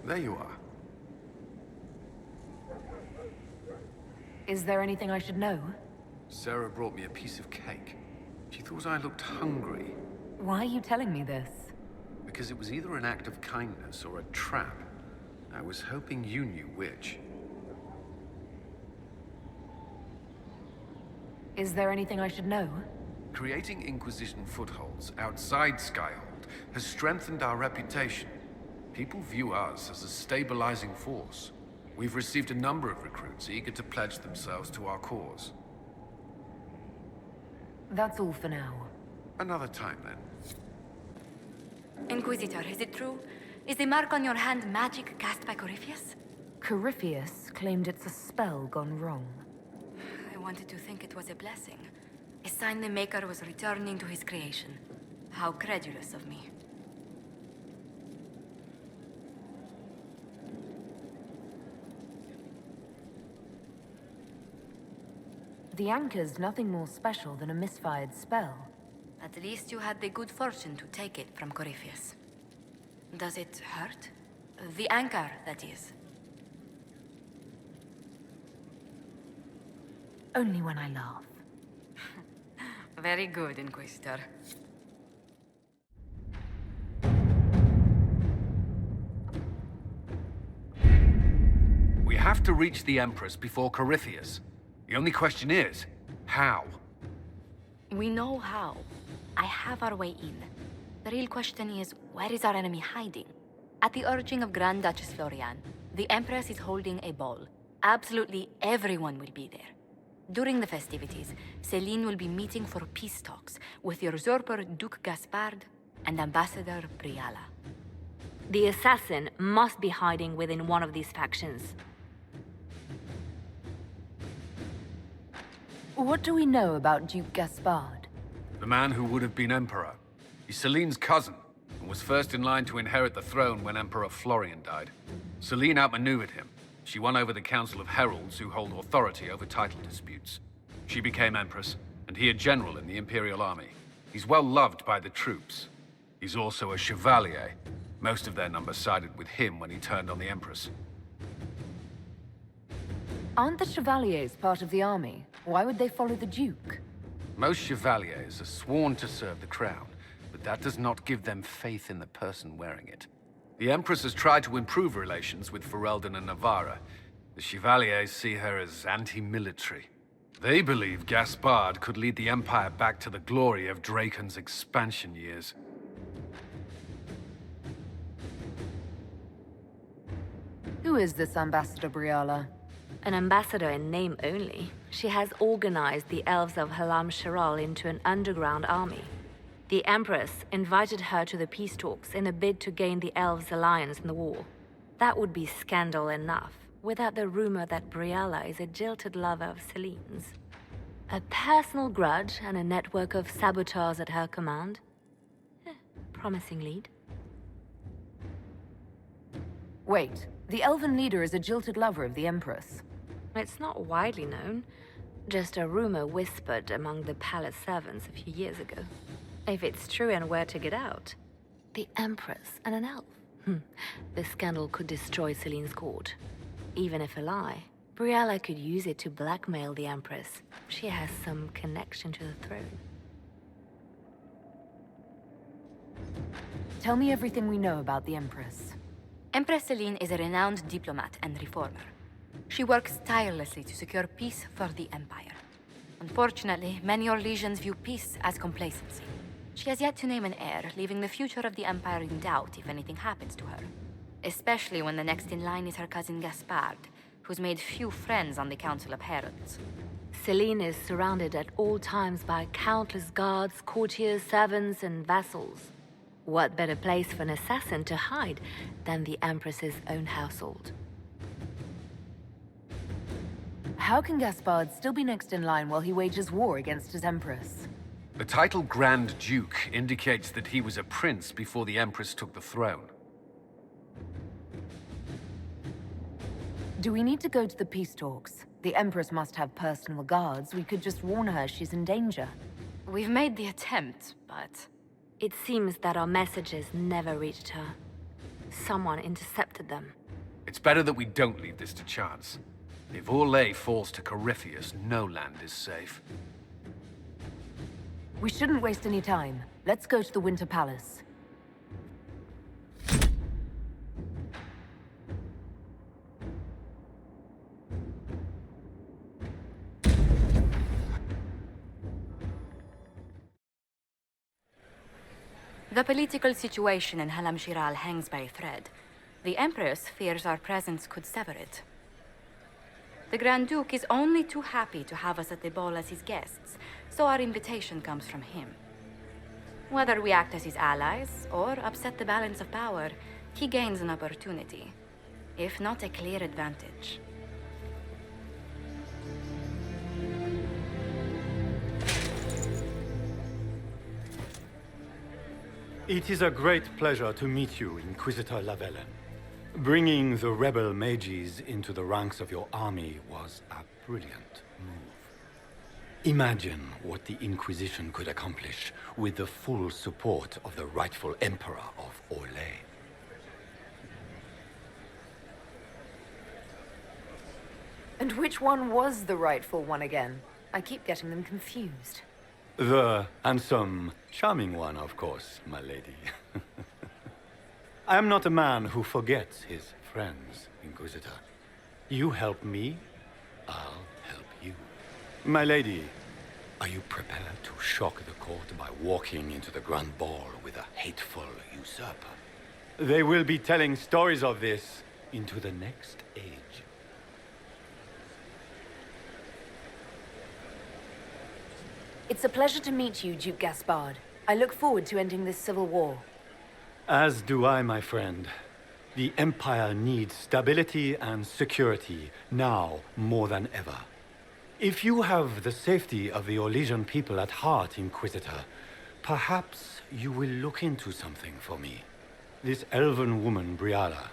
There you are. Is there anything I should know? Sarah brought me a piece of cake. She thought I looked hungry. Why are you telling me this? Because it was either an act of kindness or a trap. I was hoping you knew which. Is there anything I should know? Creating Inquisition footholds outside Skyhold has strengthened our reputation. People view us as a stabilizing force. We've received a number of recruits eager to pledge themselves to our cause. That's all for now. Another time, then. Inquisitor, is it true? Is the mark on your hand magic cast by Corypheus? Corypheus claimed it's a spell gone wrong. I wanted to think it was a blessing. A sign the Maker was returning to his creation. How credulous of me. The anchor's nothing more special than a misfired spell. At least you had the good fortune to take it from Corypheus. Does it hurt? The anchor, that is. Only when I laugh. Very good, Inquisitor. We have to reach the Empress before Corypheus. The only question is, how? We know how. I have our way in. The real question is, where is our enemy hiding? At the urging of Grand Duchess Florian, the Empress is holding a ball. Absolutely everyone will be there. During the festivities, Celine will be meeting for peace talks with the usurper Duke Gaspard and Ambassador Briala. The assassin must be hiding within one of these factions. What do we know about Duke Gaspard? The man who would have been Emperor. He's Celine's cousin, and was first in line to inherit the throne when Emperor Florian died. Celine outmaneuvered him. She won over the Council of Heralds who hold authority over title disputes. She became Empress, and he a general in the Imperial Army. He's well loved by the troops. He's also a Chevalier. Most of their number sided with him when he turned on the Empress. Aren't the Chevaliers part of the army? Why would they follow the Duke? Most Chevaliers are sworn to serve the crown, but that does not give them faith in the person wearing it. The Empress has tried to improve relations with Ferelden and Navarra. The Chevaliers see her as anti-military. They believe Gaspard could lead the Empire back to the glory of Draken's expansion years. Who is this Ambassador Briala? An ambassador in name only. She has organized the elves of Halam Sharal into an underground army. The Empress invited her to the peace talks in a bid to gain the elves' alliance in the war. That would be scandal enough, without the rumor that Briala is a jilted lover of Celine's. A personal grudge and a network of saboteurs at her command. Promising lead. Wait, the elven leader is a jilted lover of the Empress. It's not widely known. Just a rumor whispered among the palace servants a few years ago. If it's true and were to get out, the Empress and an elf. The scandal could destroy Celine's court. Even if a lie, Briala could use it to blackmail the Empress. She has some connection to the throne. Tell me everything we know about the Empress. Empress Celine is a renowned diplomat and reformer. She works tirelessly to secure peace for the Empire. Unfortunately, many Orlesians view peace as complacency. She has yet to name an heir, leaving the future of the Empire in doubt if anything happens to her. Especially when the next in line is her cousin Gaspard, who's made few friends on the Council of Heralds. Celine is surrounded at all times by countless guards, courtiers, servants, and vassals. What better place for an assassin to hide than the Empress's own household? How can Gaspard still be next in line while he wages war against his Empress? The title Grand Duke indicates that he was a prince before the Empress took the throne. Do we need to go to the peace talks? The Empress must have personal guards. We could just warn her she's in danger. We've made the attempt, but... It seems that our messages never reached her. Someone intercepted them. It's better that we don't leave this to chance. If Orlais falls to Corypheus, no land is safe. We shouldn't waste any time. Let's go to the Winter Palace. The political situation in Halam Shiral hangs by a thread. The Empress fears our presence could sever it. The Grand Duke is only too happy to have us at the ball as his guests, so our invitation comes from him. Whether we act as his allies or upset the balance of power, he gains an opportunity, if not a clear advantage. It is a great pleasure to meet you, Inquisitor Lavellen. Bringing the rebel mages into the ranks of your army was a brilliant move. Imagine what the Inquisition could accomplish with the full support of the rightful Emperor of Orlais. And which one was the rightful one again? I keep getting them confused. The handsome, charming one, of course, my lady. I am not a man who forgets his friends, Inquisitor. You help me, I'll help you. My lady, are you prepared to shock the court by walking into the Grand Ball with a hateful usurper? They will be telling stories of this into the next age. It's a pleasure to meet you, Duke Gaspard. I look forward to ending this civil war. As do I, my friend. The Empire needs stability and security, now more than ever. If you have the safety of the Orlesian people at heart, Inquisitor, perhaps you will look into something for me. This elven woman, Briala,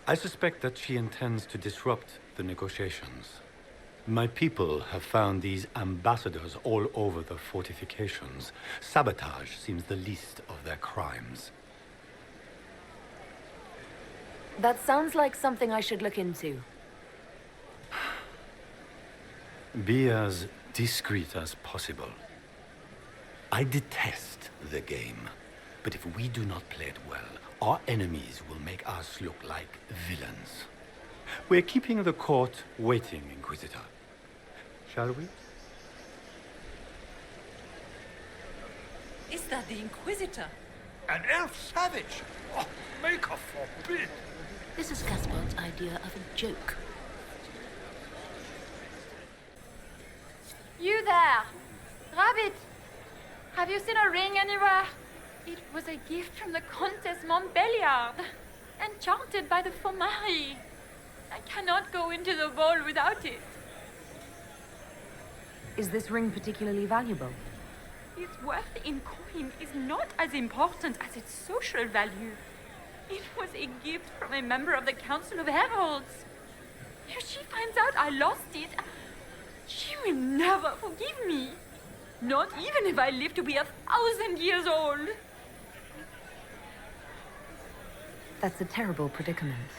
I suspect that she intends to disrupt the negotiations. My people have found these ambassadors all over the fortifications. Sabotage seems the least of their crimes. That sounds like something I should look into. Be as discreet as possible. I detest the game, but if we do not play it well, our enemies will make us look like villains. We're keeping the court waiting, Inquisitor. Shall we? Is that the Inquisitor? An elf savage! Oh, Maker forbid! This is Gaspard's idea of a joke. You there! Rabbit! Have you seen a ring anywhere? It was a gift from the Countess Montbelliard, enchanted by the Fomari. I cannot go into the ball without it. Is this ring particularly valuable? Its worth in coin is not as important as its social value. It was a gift from a member of the Council of Heralds. If she finds out I lost it, she will never forgive me. Not even if I live to be 1,000 years old. That's a terrible predicament.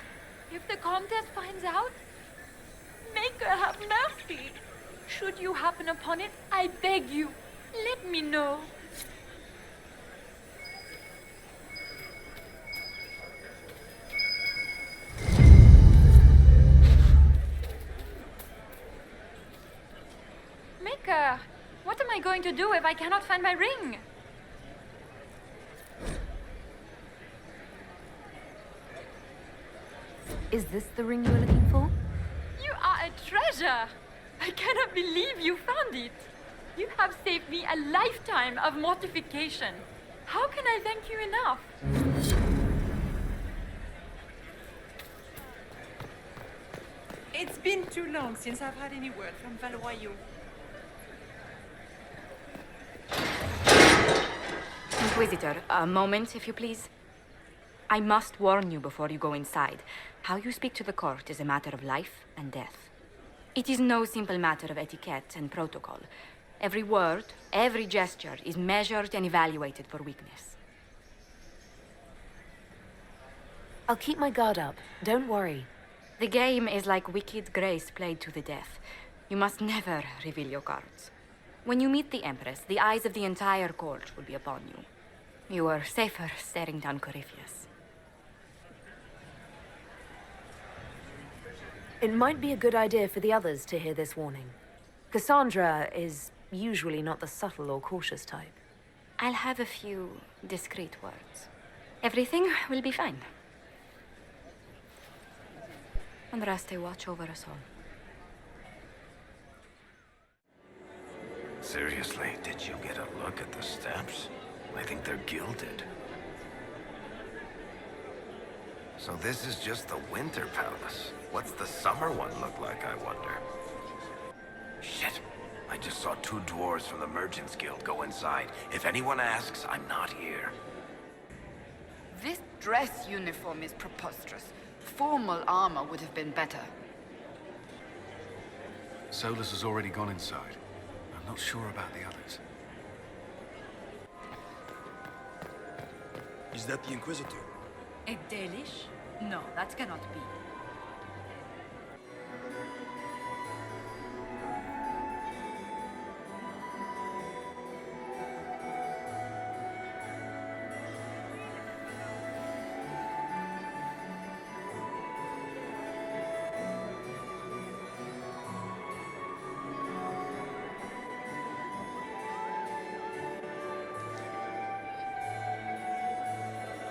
If the Countess finds out, make her have mercy. Should you happen upon it, I beg you, let me know. Maker, what am I going to do if I cannot find my ring? Is this the ring you were looking for? You are a treasure! I cannot believe you found it. You have saved me a lifetime of mortification. How can I thank you enough? It's been too long since I've had any word from Valois. Inquisitor, a moment, if you please. I must warn you before you go inside. How you speak to the court is a matter of life and death. It is no simple matter of etiquette and protocol. Every word, every gesture is measured and evaluated for weakness. I'll keep my guard up. Don't worry. The game is like Wicked Grace played to the death. You must never reveal your cards. When you meet the Empress, the eyes of the entire court will be upon you. You are safer staring down Corypheus. It might be a good idea for the others to hear this warning. Cassandra is usually not the subtle or cautious type. I'll have a few discreet words. Everything will be fine. Andraste, watch over us all. Seriously, did you get a look at the steps? I think they're gilded. So this is just the Winter Palace. What's the summer one look like, I wonder? Shit! I just saw two dwarves from the Merchants Guild go inside. If anyone asks, I'm not here. This dress uniform is preposterous. Formal armor would have been better. Solus has already gone inside. I'm not sure about the others. Is that the Inquisitor? A Dalish? No, that cannot be.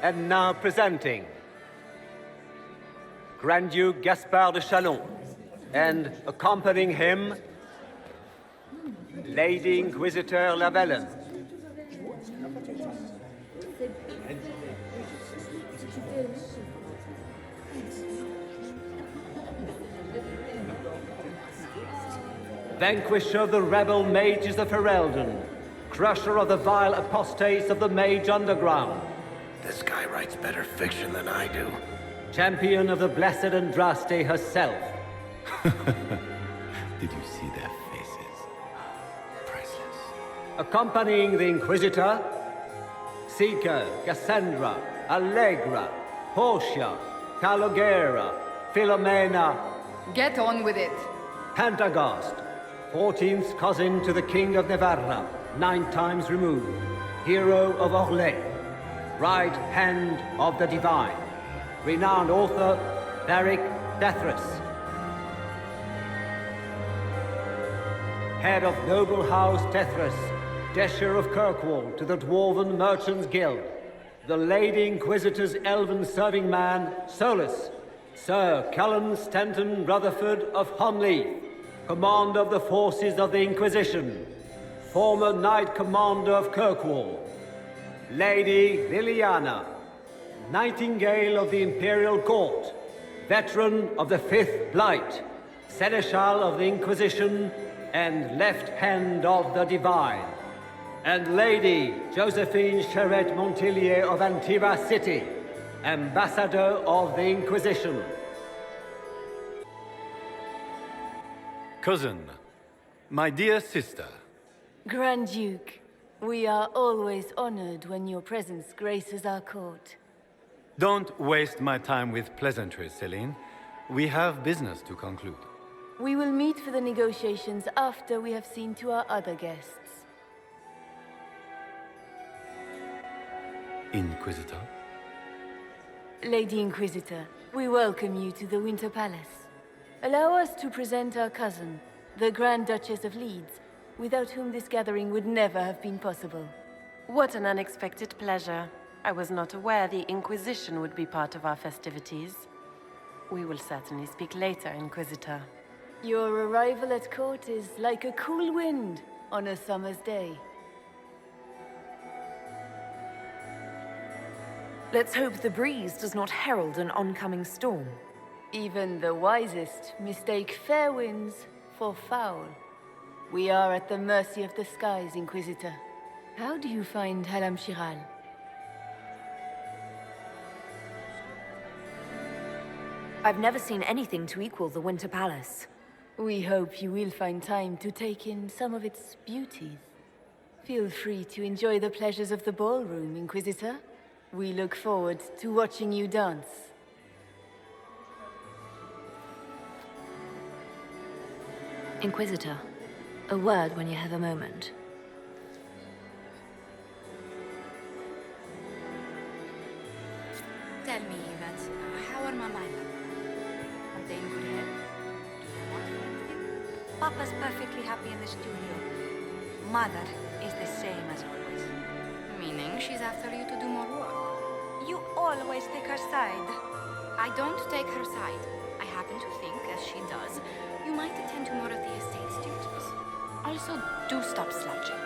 And now presenting Grand Duke Gaspard de Chalon, and accompanying him, Lady Inquisitor Lavellen. Vanquisher of the rebel mages of Ferelden, crusher of the vile apostates of the Mage Underground. This guy writes better fiction than I do. Champion of the blessed Andraste herself. Did you see their faces? Priceless. Accompanying the Inquisitor, Seeker, Cassandra, Allegra, Portia, Calogera, Philomena. Get on with it. Pantagast, 14th cousin to the King of Navarra, 9 times removed, hero of Orlais, right hand of the divine, renowned author Beric Dethras, head of noble house Dethras, Desher of Kirkwall to the Dwarven Merchants Guild, the Lady Inquisitor's elven serving man Solus, Sir Cullen Stanton Rutherford of Homley, commander of the forces of the Inquisition, former Knight Commander of Kirkwall, Lady Liliana, Nightingale of the Imperial Court, veteran of the Fifth Blight, Seneschal of the Inquisition, and left hand of the Divine, and Lady Josephine Charette Montillier of Antiva City, Ambassador of the Inquisition. Cousin, my dear sister. Grand Duke, we are always honored when your presence graces our court. Don't waste my time with pleasantries, Celine. We have business to conclude. We will meet for the negotiations after we have seen to our other guests. Inquisitor? Lady Inquisitor, we welcome you to the Winter Palace. Allow us to present our cousin, the Grand Duchess of Leeds, without whom this gathering would never have been possible. What an unexpected pleasure. I was not aware the Inquisition would be part of our festivities. We will certainly speak later, Inquisitor. Your arrival at court is like a cool wind on a summer's day. Let's hope the breeze does not herald an oncoming storm. Even the wisest mistake fair winds for foul. We are at the mercy of the skies, Inquisitor. How do you find Halam Shiral? I've never seen anything to equal the Winter Palace. We hope you will find time to take in some of its beauties. Feel free to enjoy the pleasures of the ballroom, Inquisitor. We look forward to watching you dance. Inquisitor, a word when you have a moment. Tell me, Yvette, how are Mama and Papa? Are they in good health? Do you want anything? Papa's perfectly happy in the studio. Mother is the same as always. Meaning she's after you to do more work. You always take her side. I don't take her side. I happen to think, as she does, you might attend to more of the estate's duties. Also, do stop slouching.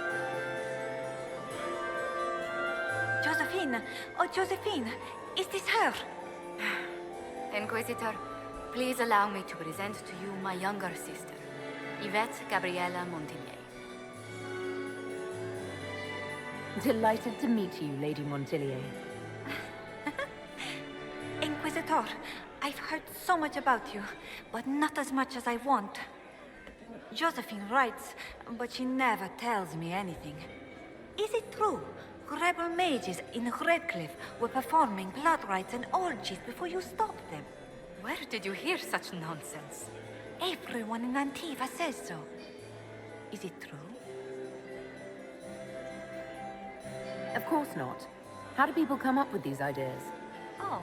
Josephine! Oh, Josephine! Is this her? Inquisitor, please allow me to present to you my younger sister, Yvette Gabriella Montigny. Delighted to meet you, Lady Montillier. Inquisitor, I've heard so much about you, but not as much as I want. Josephine writes, but she never tells me anything. Is it true? Rebel mages in Redcliffe were performing blood rites and orgies before you stopped them. Where did you hear such nonsense? Everyone in Antiva says so. Is it true? Of course not. How do people come up with these ideas? Oh,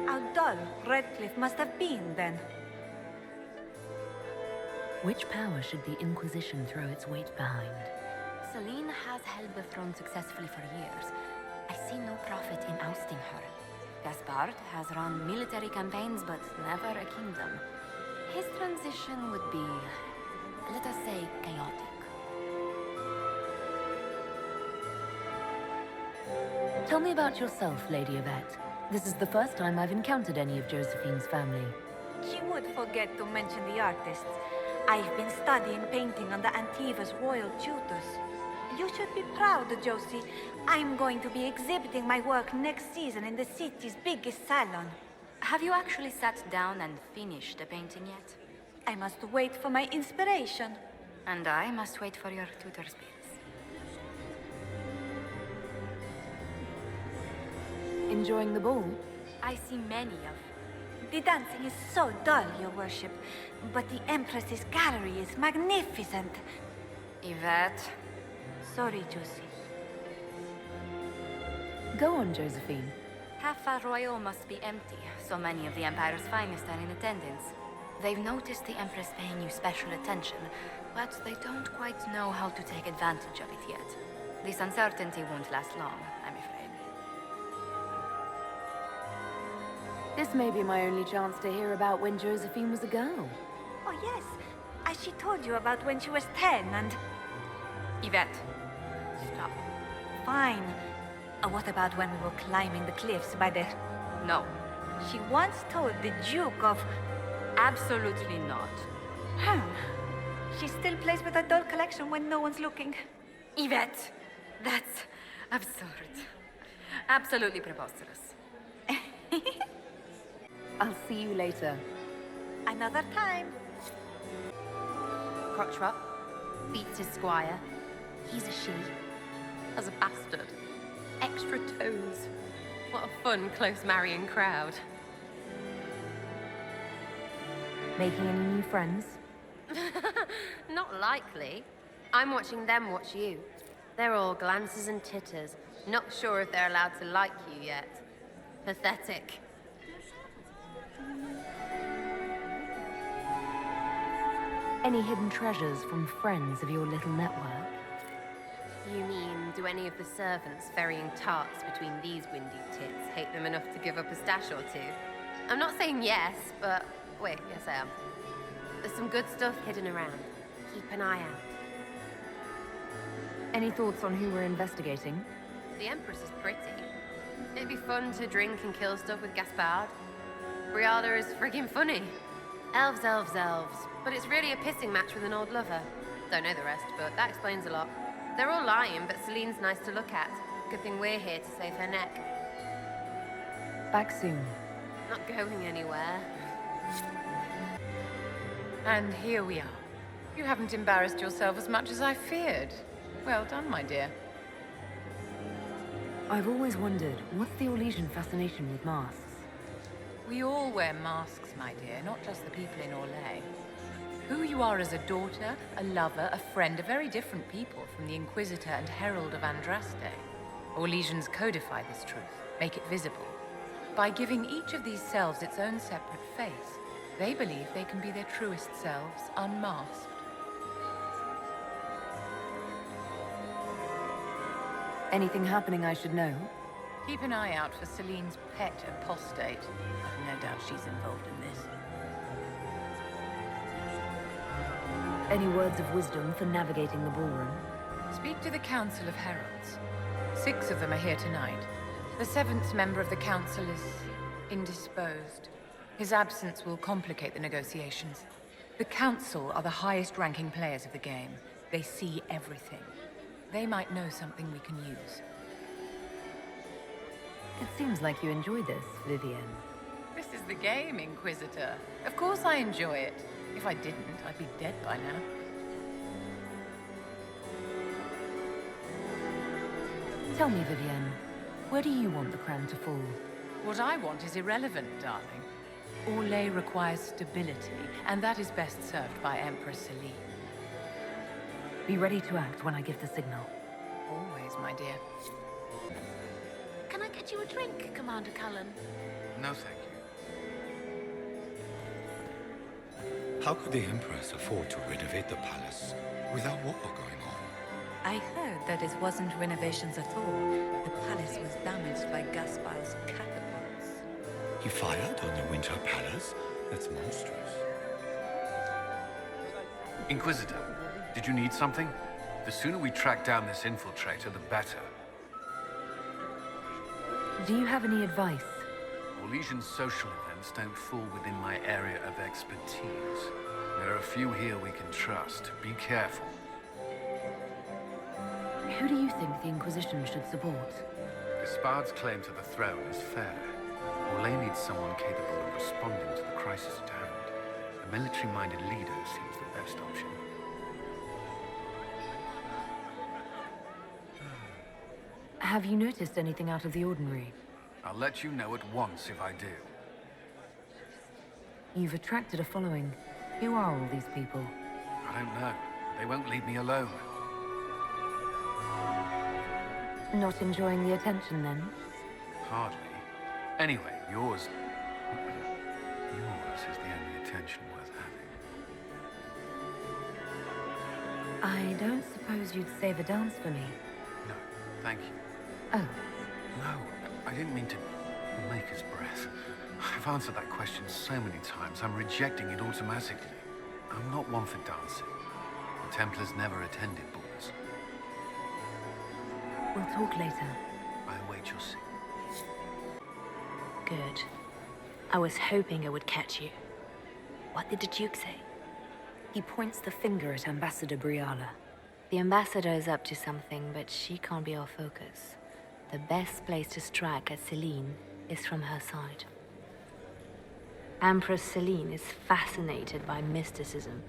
how dull Redcliffe must have been then. Which power should the Inquisition throw its weight behind? Celine has held the throne successfully for years. I see no profit in ousting her. Gaspard has run military campaigns, but never a kingdom. His transition would be, let us say, chaotic. Tell me about yourself, Lady Yvette. This is the first time I've encountered any of Josephine's family. She would forget to mention the artists. I've been studying painting under Antiva's royal tutors. You should be proud, Josie. I'm going to be exhibiting my work next season in the city's biggest salon. Have you actually sat down and finished the painting yet? I must wait for my inspiration. And I must wait for your tutor's bills. Enjoying the ball? I see many of. The dancing is so dull, Your Worship. But the Empress's gallery is magnificent. Yvette. Sorry, Josie. Go on, Josephine. Half Royal must be empty. So many of the Empire's finest are in attendance. They've noticed the Empress paying you special attention, but they don't quite know how to take advantage of it yet. This uncertainty won't last long, I'm afraid. This may be my only chance to hear about when Josephine was a girl. Oh, yes. As she told you about when she was 10 and... Yvette, stop. Fine. What about when we were climbing the cliffs by the... No. She once told the Duke of... Absolutely not. She still plays with her doll collection when no one's looking. Yvette, that's absurd. Absolutely preposterous. I'll see you later. Another time. Crotchrot beats his squire. He's a she. As a bastard. Extra toes. What a fun, close marrying crowd. Making any new friends? Not likely. I'm watching them watch you. They're all glances and titters. Not sure if they're allowed to like you yet. Pathetic. Any hidden treasures from friends of your little network? You mean, do any of the servants ferrying tarts between these windy tits hate them enough to give up a stash or two? I'm not saying yes, but... Wait, yes I am. There's some good stuff hidden around. Keep an eye out. Any thoughts on who we're investigating? The Empress is pretty. It'd be fun to drink and kill stuff with Gaspard. Briada is friggin' funny. Elves, elves, elves. But it's really a pissing match with an old lover. Don't know the rest, but that explains a lot. They're all lying, but Celine's nice to look at. Good thing we're here to save her neck. Back soon. Not going anywhere. And here we are. You haven't embarrassed yourself as much as I feared. Well done, my dear. I've always wondered, what's the Orlesian fascination with masks? We all wear masks, my dear, not just the people in Orlais. Who you are as a daughter, a lover, a friend, are very different people from the Inquisitor and Herald of Andraste. Orlesians codify this truth, make it visible. By giving each of these selves its own separate face, they believe they can be their truest selves, unmasked. Anything happening I should know? Keep an eye out for Celine's pet apostate. I've no doubt she's involved in this. Any words of wisdom for navigating the ballroom? Speak to the Council of Heralds. 6 of them are here tonight. The 7th member of the Council is indisposed. His absence will complicate the negotiations. The Council are the highest-ranking players of the game. They see everything. They might know something we can use. It seems like you enjoy this, Vivienne. This is the game, Inquisitor. Of course I enjoy it. If I didn't, I'd be dead by now. Tell me, Vivienne, where do you want the crown to fall? What I want is irrelevant, darling. Orlais requires stability, and that is best served by Empress Celine. Be ready to act when I give the signal. Always, my dear. Can I get you a drink, Commander Cullen? No, thank you. How could the Empress afford to renovate the palace without war going on? I heard that it wasn't renovations at all. The palace was damaged by Gaspar's catapults. He fired on the Winter Palace? That's monstrous. Inquisitor, did you need something? The sooner we track down this infiltrator, the better. Do you have any advice? Orlesian social events don't fall within my area of expertise. There are a few here we can trust. Be careful. Who do you think the Inquisition should support? Gaspard's claim to the throne is fair. Orlais needs someone capable of responding to the crisis at hand. A military-minded leader seems the best option. Have you noticed anything out of the ordinary? I'll let you know at once if I do. You've attracted a following. Who are all these people? I don't know. They won't leave me alone. Not enjoying the attention, then? Hardly. Anyway, yours... yours is the only attention worth having. I don't suppose you'd save a dance for me? No, thank you. Oh. No, I didn't mean to make his breath. I've answered that question so many times, I'm rejecting it automatically. I'm not one for dancing. The Templars never attended balls. We'll talk later. I await your signal. Good. I was hoping I would catch you. What did the Duke say? He points the finger at Ambassador Briala. The Ambassador is up to something, but she can't be our focus. The best place to strike at Celine is from her side. Empress Celine is fascinated by mysticism,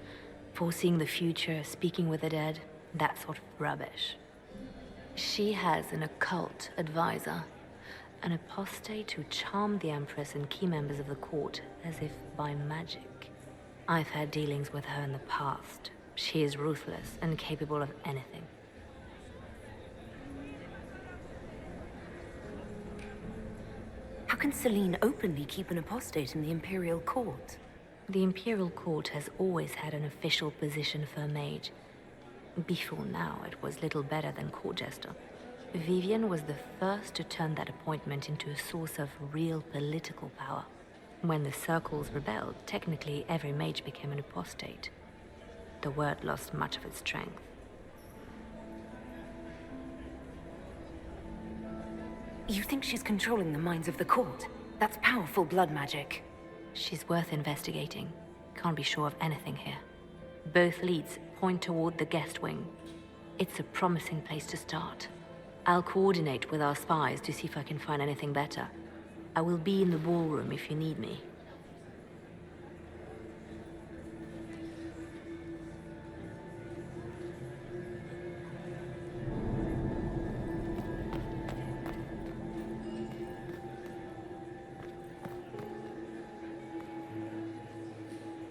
foreseeing the future, speaking with the dead, that sort of rubbish. She has an occult advisor, an apostate who charmed the Empress and key members of the court as if by magic. I've had dealings with her in the past. She is ruthless and capable of anything. How can Celine openly keep an apostate in the Imperial Court? The Imperial Court has always had an official position for a mage. Before now, it was little better than court jester. Vivienne was the first to turn that appointment into a source of real political power. When the circles rebelled, technically every mage became an apostate. The word lost much of its strength. You think she's controlling the minds of the court? That's powerful blood magic. She's worth investigating. Can't be sure of anything here. Both leads point toward the guest wing. It's a promising place to start. I'll coordinate with our spies to see if I can find anything better. I will be in the ballroom if you need me.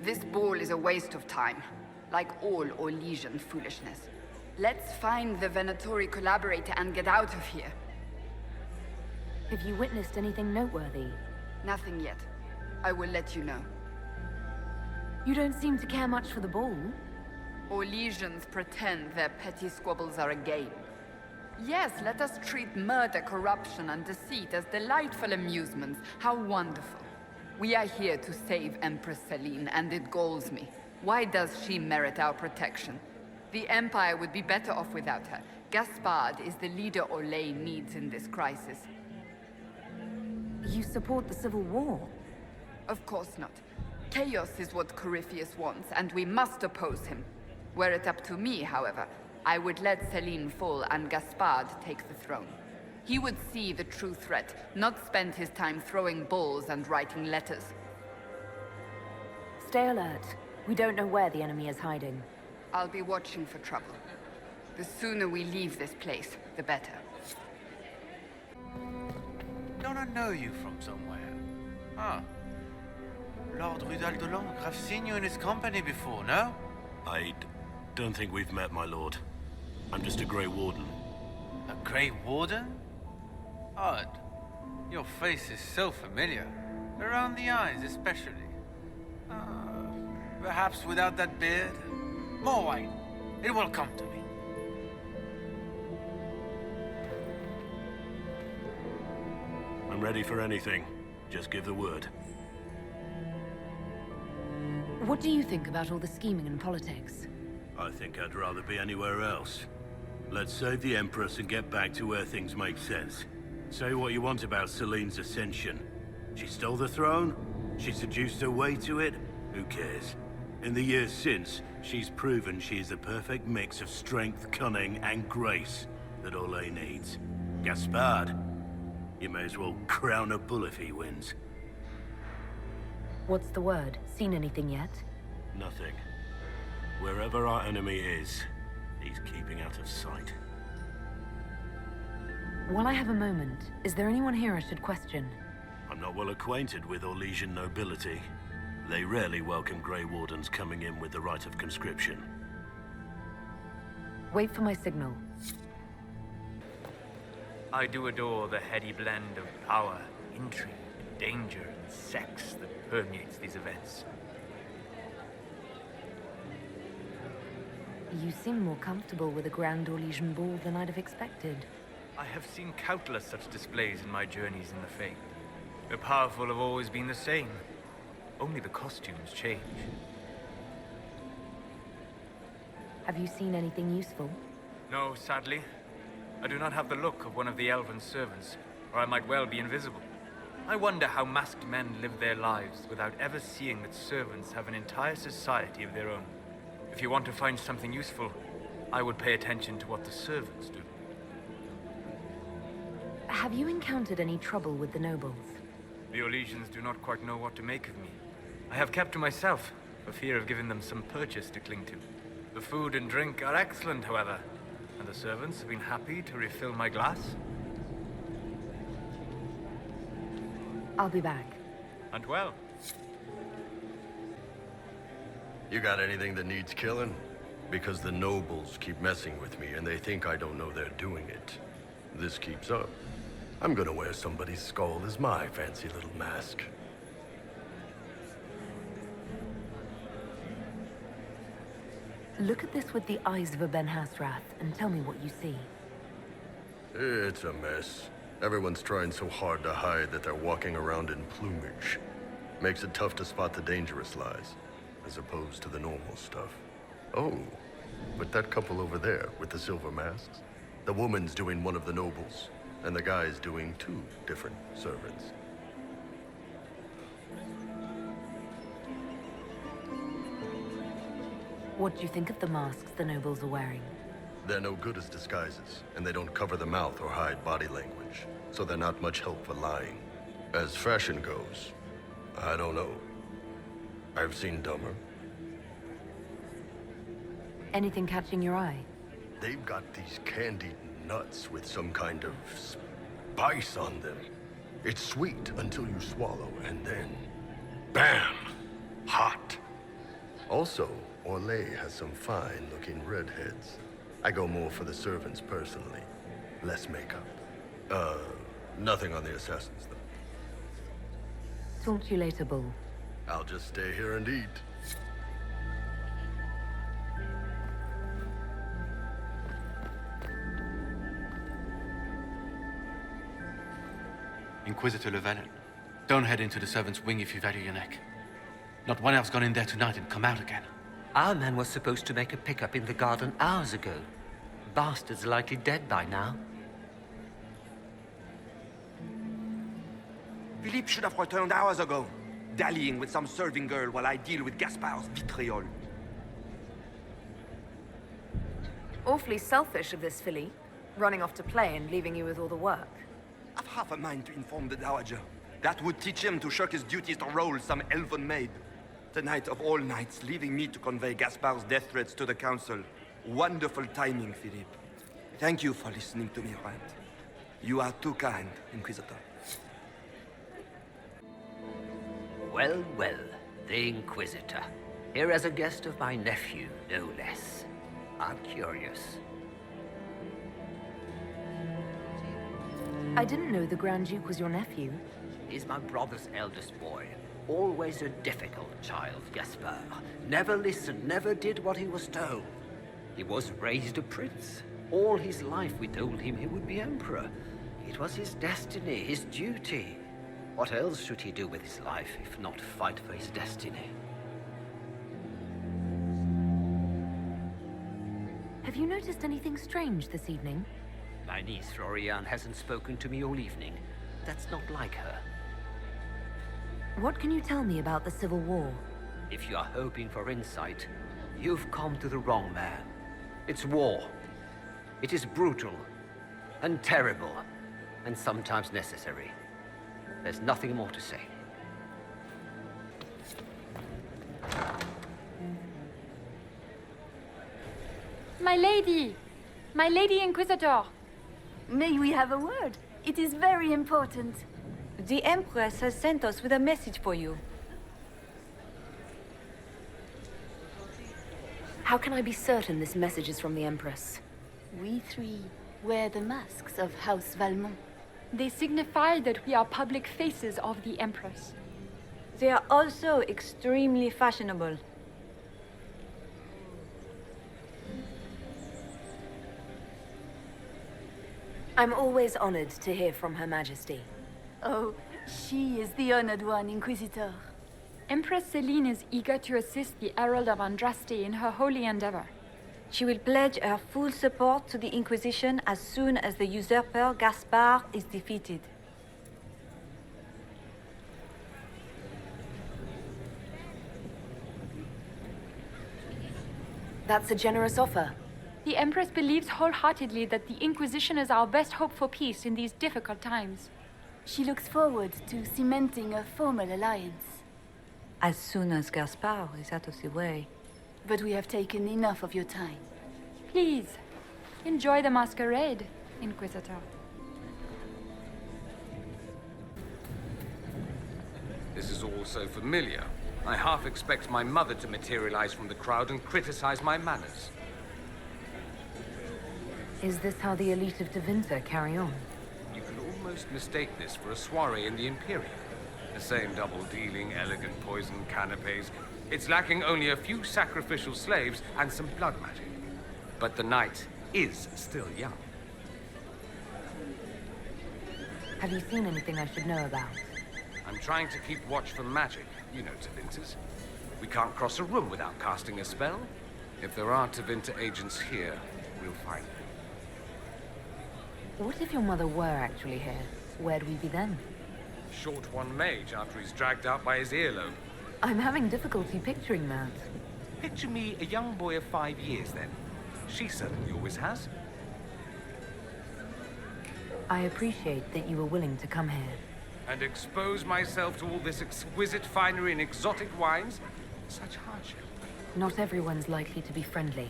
This ball is a waste of time, like all Orlesian foolishness. Let's find the Venatori collaborator and get out of here. Have you witnessed anything noteworthy? Nothing yet. I will let you know. You don't seem to care much for the ball. Orlesians pretend their petty squabbles are a game. Yes, let us treat murder, corruption, and deceit as delightful amusements. How wonderful. We are here to save Empress Celine, and it galls me. Why does she merit our protection? The Empire would be better off without her. Gaspard is the leader Orlais needs in this crisis. You support the Civil War? Of course not. Chaos is what Corypheus wants, and we must oppose him. Were it up to me, however, I would let Celine fall and Gaspard take the throne. He would see the true threat, not spend his time throwing balls and writing letters. Stay alert. We don't know where the enemy is hiding. I'll be watching for trouble. The sooner we leave this place, the better. Don't I know you from somewhere? Ah. Lord Rudal de Langres. I've seen you in his company before, no? I don't think we've met, my lord. I'm just a Grey Warden. A Grey Warden? Odd. Your face is so familiar. Around the eyes, especially. Perhaps without that beard? More wine. It will come to me. I'm ready for anything. Just give the word. What do you think about all the scheming and politics? I think I'd rather be anywhere else. Let's save the Empress and get back to where things make sense. Say what you want about Celine's ascension. She stole the throne? She seduced her way to it? Who cares? In the years since, she's proven she is the perfect mix of strength, cunning, and grace that Orlais needs. Gaspard, you may as well crown a bull if he wins. What's the word? Seen anything yet? Nothing. Wherever our enemy is, he's keeping out of sight. While I have a moment, is there anyone here I should question? I'm not well acquainted with Orlesian nobility. They rarely welcome Grey Wardens coming in with the right of conscription. Wait for my signal. I do adore the heady blend of power, intrigue, danger, and sex that permeates these events. You seem more comfortable with a Grand Orlesian ball than I'd have expected. I have seen countless such displays in my journeys in the faith. The powerful have always been the same. Only the costumes change. Have you seen anything useful? No, sadly. I do not have the look of one of the elven servants, or I might well be invisible. I wonder how masked men live their lives without ever seeing that servants have an entire society of their own. If you want to find something useful, I would pay attention to what the servants do. Have you encountered any trouble with the nobles? The Orlesians do not quite know what to make of me. I have kept to myself, for fear of giving them some purchase to cling to. The food and drink are excellent, however, and the servants have been happy to refill my glass. I'll be back. And well. You got anything that needs killing? Because the nobles keep messing with me, and they think I don't know they're doing it. This keeps up, I'm gonna wear somebody's skull as my fancy little mask. Look at this with the eyes of a Ben Hasrath, and tell me what you see. It's a mess. Everyone's trying so hard to hide that they're walking around in plumage. Makes it tough to spot the dangerous lies, as opposed to the normal stuff. Oh, but that couple over there with the silver masks? The woman's doing one of the nobles, and the guy's doing two different servants. What do you think of the masks the nobles are wearing? They're no good as disguises, and they don't cover the mouth or hide body language, so they're not much help for lying. As fashion goes, I don't know. I've seen dumber. Anything catching your eye? They've got these candied nuts with some kind of spice on them. It's sweet until you swallow, and then, bam! Hot. Also, Orlais has some fine-looking redheads. I go more for the servants personally. Less makeup. Nothing on the assassins, though. Talk to you later, Bull. I'll just stay here and eat. Inquisitor Llewellyn, don't head into the servants' wing if you value your neck. Not one else gone in there tonight and come out again. Our man was supposed to make a pickup in the garden hours ago. Bastard's likely dead by now. Philippe should have returned hours ago, dallying with some serving girl while I deal with Gaspard's vitriol. Awfully selfish of this filly, running off to play and leaving you with all the work. I've half a mind to inform the Dowager. That would teach him to shirk his duties to roll some elven maid. Tonight of all nights, leaving me to convey Gaspard's death threats to the Council. Wonderful timing, Philippe. Thank you for listening to me rant. You are too kind, Inquisitor. Well, well, the Inquisitor. Here as a guest of my nephew, no less. I'm curious. I didn't know the Grand Duke was your nephew. He's my brother's eldest boy. Always a difficult child, Gaspard. Never listened, never did what he was told. He was raised a prince. All his life we told him he would be emperor. It was his destiny, his duty. What else should he do with his life if not fight for his destiny? Have you noticed anything strange this evening? My niece Florian hasn't spoken to me all evening. That's not like her. What can you tell me about the Civil War? If you are hoping for insight, you've come to the wrong man. It's war. It is brutal, and terrible, and sometimes necessary. There's nothing more to say. My lady! My lady Inquisitor! May we have a word? It is very important. The Empress has sent us with a message for you. How can I be certain this message is from the Empress? We three wear the masks of House Valmont. They signify that we are public faces of the Empress. They are also extremely fashionable. I'm always honored to hear from Her Majesty. Oh, she is the honored one, Inquisitor. Empress Celine is eager to assist the Herald of Andraste in her holy endeavor. She will pledge her full support to the Inquisition as soon as the usurper Gaspard is defeated. That's a generous offer. The Empress believes wholeheartedly that the Inquisition is our best hope for peace in these difficult times. She looks forward to cementing a formal alliance. As soon as Gaspard is out of the way. But we have taken enough of your time. Please, enjoy the masquerade, Inquisitor. This is all so familiar. I half expect my mother to materialize from the crowd and criticize my manners. Is this how the elite of Tevinter carry on? You can almost mistake this for a soiree in the Imperium. The same double-dealing, elegant poison canapes. It's lacking only a few sacrificial slaves and some blood magic. But the night is still young. Have you seen anything I should know about? I'm trying to keep watch for magic. You know Tevinters. We can't cross a room without casting a spell. If there are Tevinter agents here, we'll find them. What if your mother were actually here? Where'd we be then? Short one mage after he's dragged out by his earlobe. I'm having difficulty picturing that. Picture me a young boy of 5 years then. She certainly always has. I appreciate that you were willing to come here. And expose myself to all this exquisite finery and exotic wines? Such hardship. Not everyone's likely to be friendly.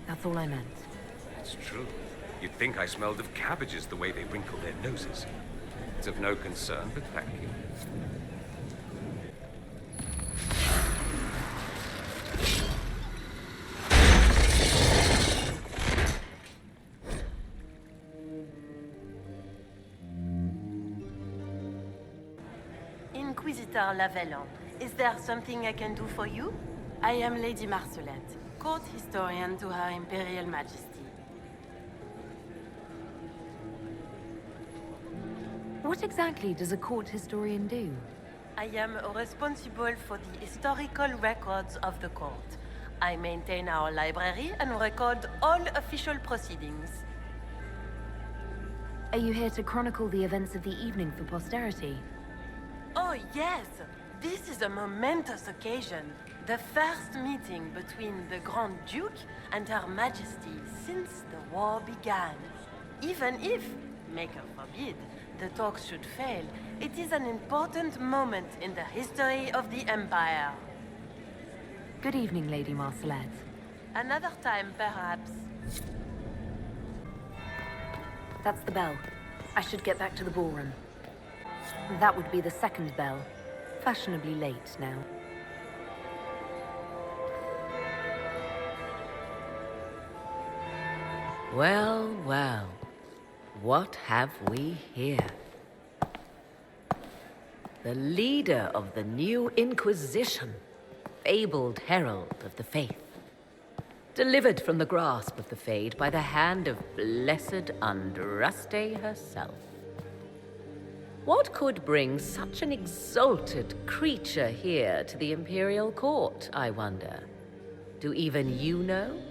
That's all I meant. It's true. You'd think I smelled of cabbages the way they wrinkle their noses. It's of no concern, but thank you. Inquisitor Lavellon. Is there something I can do for you? I am Lady Marcelette, court historian to Her Imperial Majesty. What exactly does a court historian do? I am responsible for the historical records of the court. I maintain our library and record all official proceedings. Are you here to chronicle the events of the evening for posterity? Oh yes! This is a momentous occasion. The first meeting between the Grand Duke and Her Majesty since the war began. Even if, Maker forbid, the talks should fail, it is an important moment in the history of the Empire. Good evening, Lady Marcelette. Another time, perhaps. That's the bell. I should get back to the ballroom. That would be the second bell. Fashionably late now. Well, well. What have we here? The leader of the new Inquisition, fabled herald of the faith. Delivered from the grasp of the Fade by the hand of blessed Andraste herself. What could bring such an exalted creature here to the Imperial Court, I wonder? Do even you know?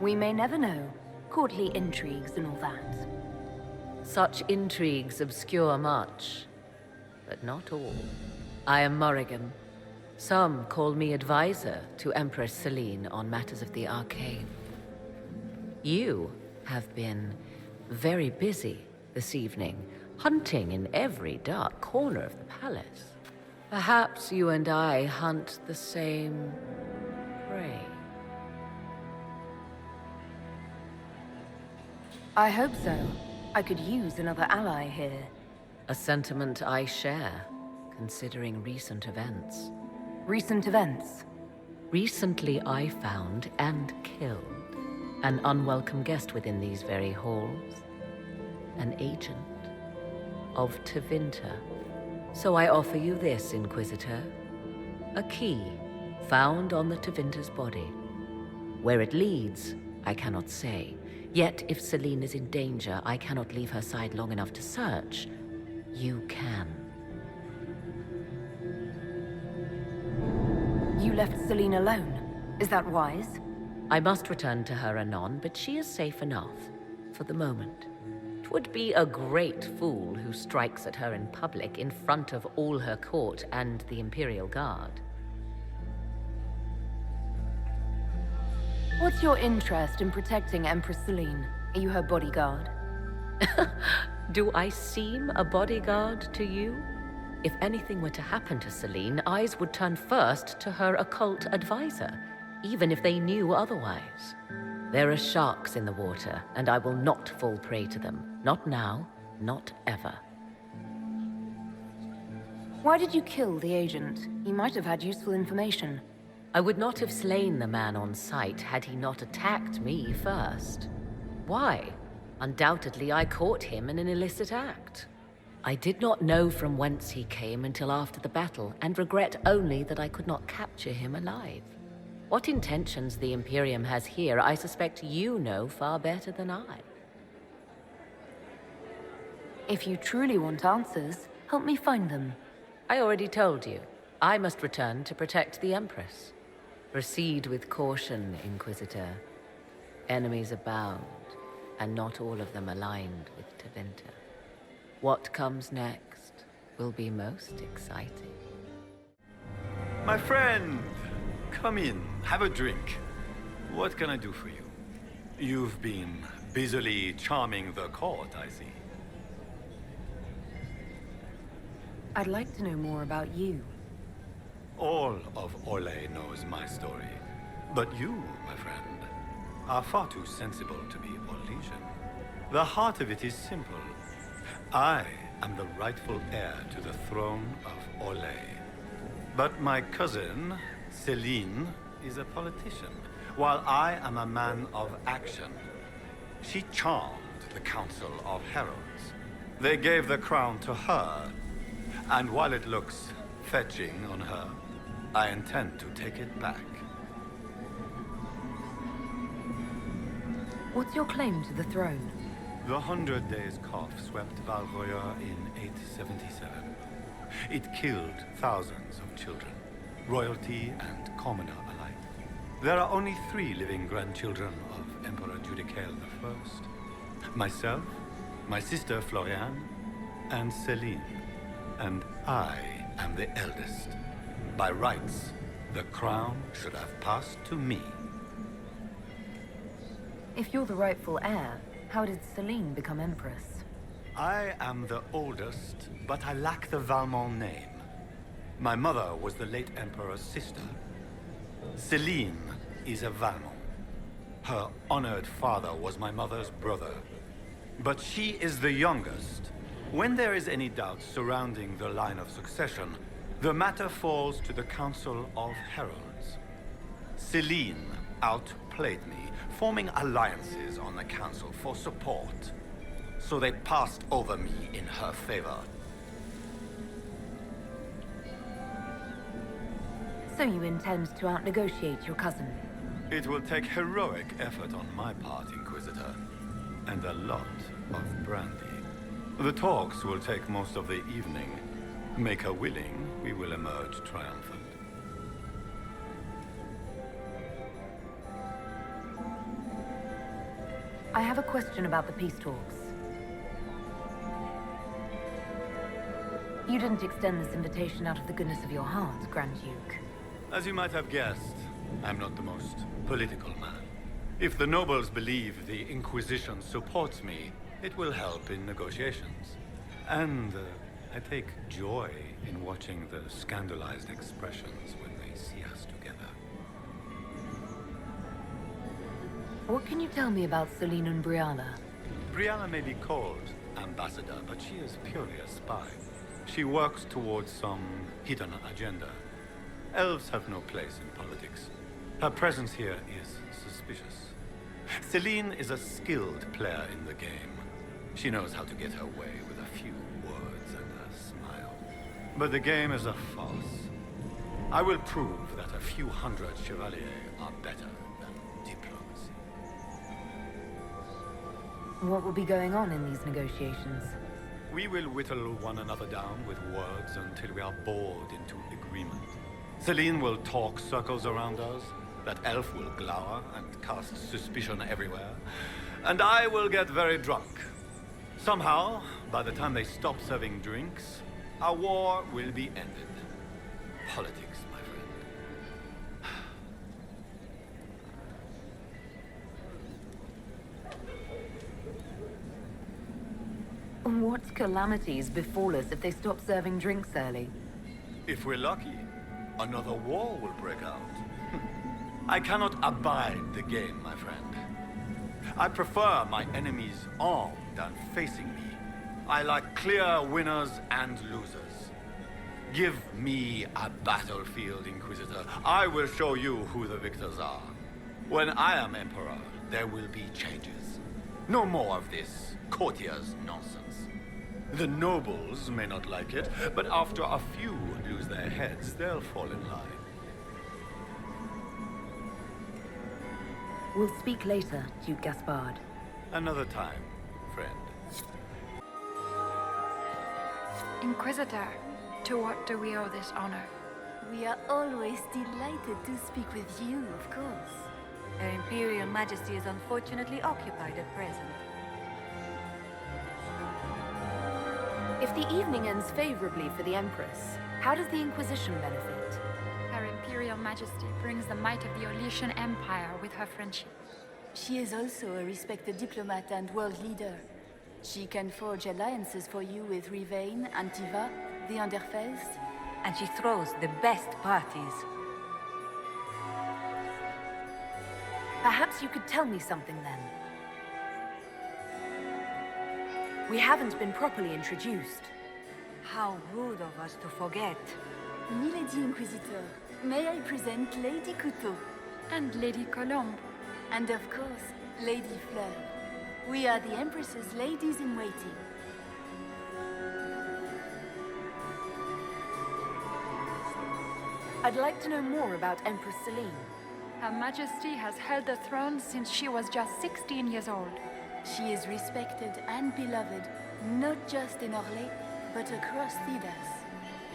We may never know. Courtly intrigues and all that. Such intrigues obscure much, but not all. I am Morrigan. Some call me advisor to Empress Celine on matters of the arcane. You have been very busy this evening, hunting in every dark corner of the palace. Perhaps you and I hunt the same prey. I hope so. I could use another ally here. A sentiment I share, considering recent events. Recent events? Recently I found and killed an unwelcome guest within these very halls. An agent of Tevinter. So I offer you this, Inquisitor. A key found on the Tevinter's body. Where it leads, I cannot say. Yet, if Celine is in danger, I cannot leave her side long enough to search. You can. You left Celine alone. Is that wise? I must return to her anon, but she is safe enough, for the moment. 'Twould be a great fool who strikes at her in public in front of all her court and the Imperial Guard. What's your interest in protecting Empress Celine? Are you her bodyguard? Do I seem a bodyguard to you? If anything were to happen to Celine, eyes would turn first to her occult advisor, even if they knew otherwise. There are sharks in the water, and I will not fall prey to them. Not now, not ever. Why did you kill the agent? He might have had useful information. I would not have slain the man on sight had he not attacked me first. Why? Undoubtedly, I caught him in an illicit act. I did not know from whence he came until after the battle, and regret only that I could not capture him alive. What intentions the Imperium has here, I suspect you know far better than I. If you truly want answers, help me find them. I already told you. I must return to protect the Empress. Proceed with caution, Inquisitor. Enemies abound, and not all of them aligned with Tevinter. What comes next will be most exciting. My friend, come in, have a drink. What can I do for you? You've been busily charming the court, I see. I'd like to know more about you. All of Orlais knows my story. But you, my friend, are far too sensible to be Orlesian. The heart of it is simple. I am the rightful heir to the throne of Orlais. But my cousin, Celine, is a politician, while I am a man of action. She charmed the Council of Heralds. They gave the crown to her. And while it looks fetching on her, I intend to take it back. What's your claim to the throne? The 100 Days Cough swept Valvoya in 877. It killed thousands of children, royalty and commoner alike. There are only 3 living grandchildren of Emperor Judicael I. Myself, my sister Florian, and Celine. And I am the eldest. By rights, the crown should have passed to me. If you're the rightful heir, how did Celine become Empress? I am the oldest, but I lack the Valmont name. My mother was the late Emperor's sister. Celine is a Valmont. Her honored father was my mother's brother. But she is the youngest. When there is any doubt surrounding the line of succession, the matter falls to the Council of Heralds. Celine outplayed me, forming alliances on the Council for support. So they passed over me in her favor. So you intend to outnegotiate your cousin? It will take heroic effort on my part, Inquisitor, and a lot of brandy. The talks will take most of the evening. Make her willing, we will emerge triumphant. I have a question about the peace talks. You didn't extend this invitation out of the goodness of your heart, Grand Duke. As you might have guessed, I'm not the most political man. If the nobles believe the Inquisition supports me, it will help in negotiations. And I take joy in watching the scandalized expressions when they see us together. What can you tell me about Celine and Brianna? Brianna may be called ambassador, but she is purely a spy. She works towards some hidden agenda. Elves have no place in politics. Her presence here is suspicious. Celine is a skilled player in the game. She knows how to get her way with a few words and a smile. But the game is a farce. I will prove that a few hundred chevaliers are better than diplomacy. What will be going on in these negotiations? We will whittle one another down with words until we are bored into agreement. Celine will talk circles around us, that elf will glower and cast suspicion everywhere, and I will get very drunk. Somehow, by the time they stop serving drinks, our war will be ended. Politics, my friend. What calamities befall us if they stop serving drinks early? If we're lucky, another war will break out. I cannot abide the game, my friend. I prefer my enemies armed and facing me. I like clear winners and losers. Give me a battlefield, Inquisitor. I will show you who the victors are. When I am Emperor, there will be changes. No more of this courtier's nonsense. The nobles may not like it, but after a few lose their heads, they'll fall in line. We'll speak later, Duke Gaspard. Another time, friend. Inquisitor, to what do we owe this honor? We are always delighted to speak with you, of course. Her Imperial Majesty is unfortunately occupied at present. If the evening ends favorably for the Empress, how does the Inquisition benefit? Her Imperial Majesty brings the might of the Olesian Empire with her friendship. She is also a respected diplomat and world leader. She can forge alliances for you with Rivain, Antiva, the Underfels. And she throws the best parties. Perhaps you could tell me something then. We haven't been properly introduced. How rude of us to forget. Milady Inquisitor, may I present Lady Couteau? And Lady Colombe. And of course, Lady Fleur. We are the Empress's ladies-in-waiting. I'd like to know more about Empress Celine. Her Majesty has held the throne since she was just 16 years old. She is respected and beloved, not just in Orlais, but across Thedas.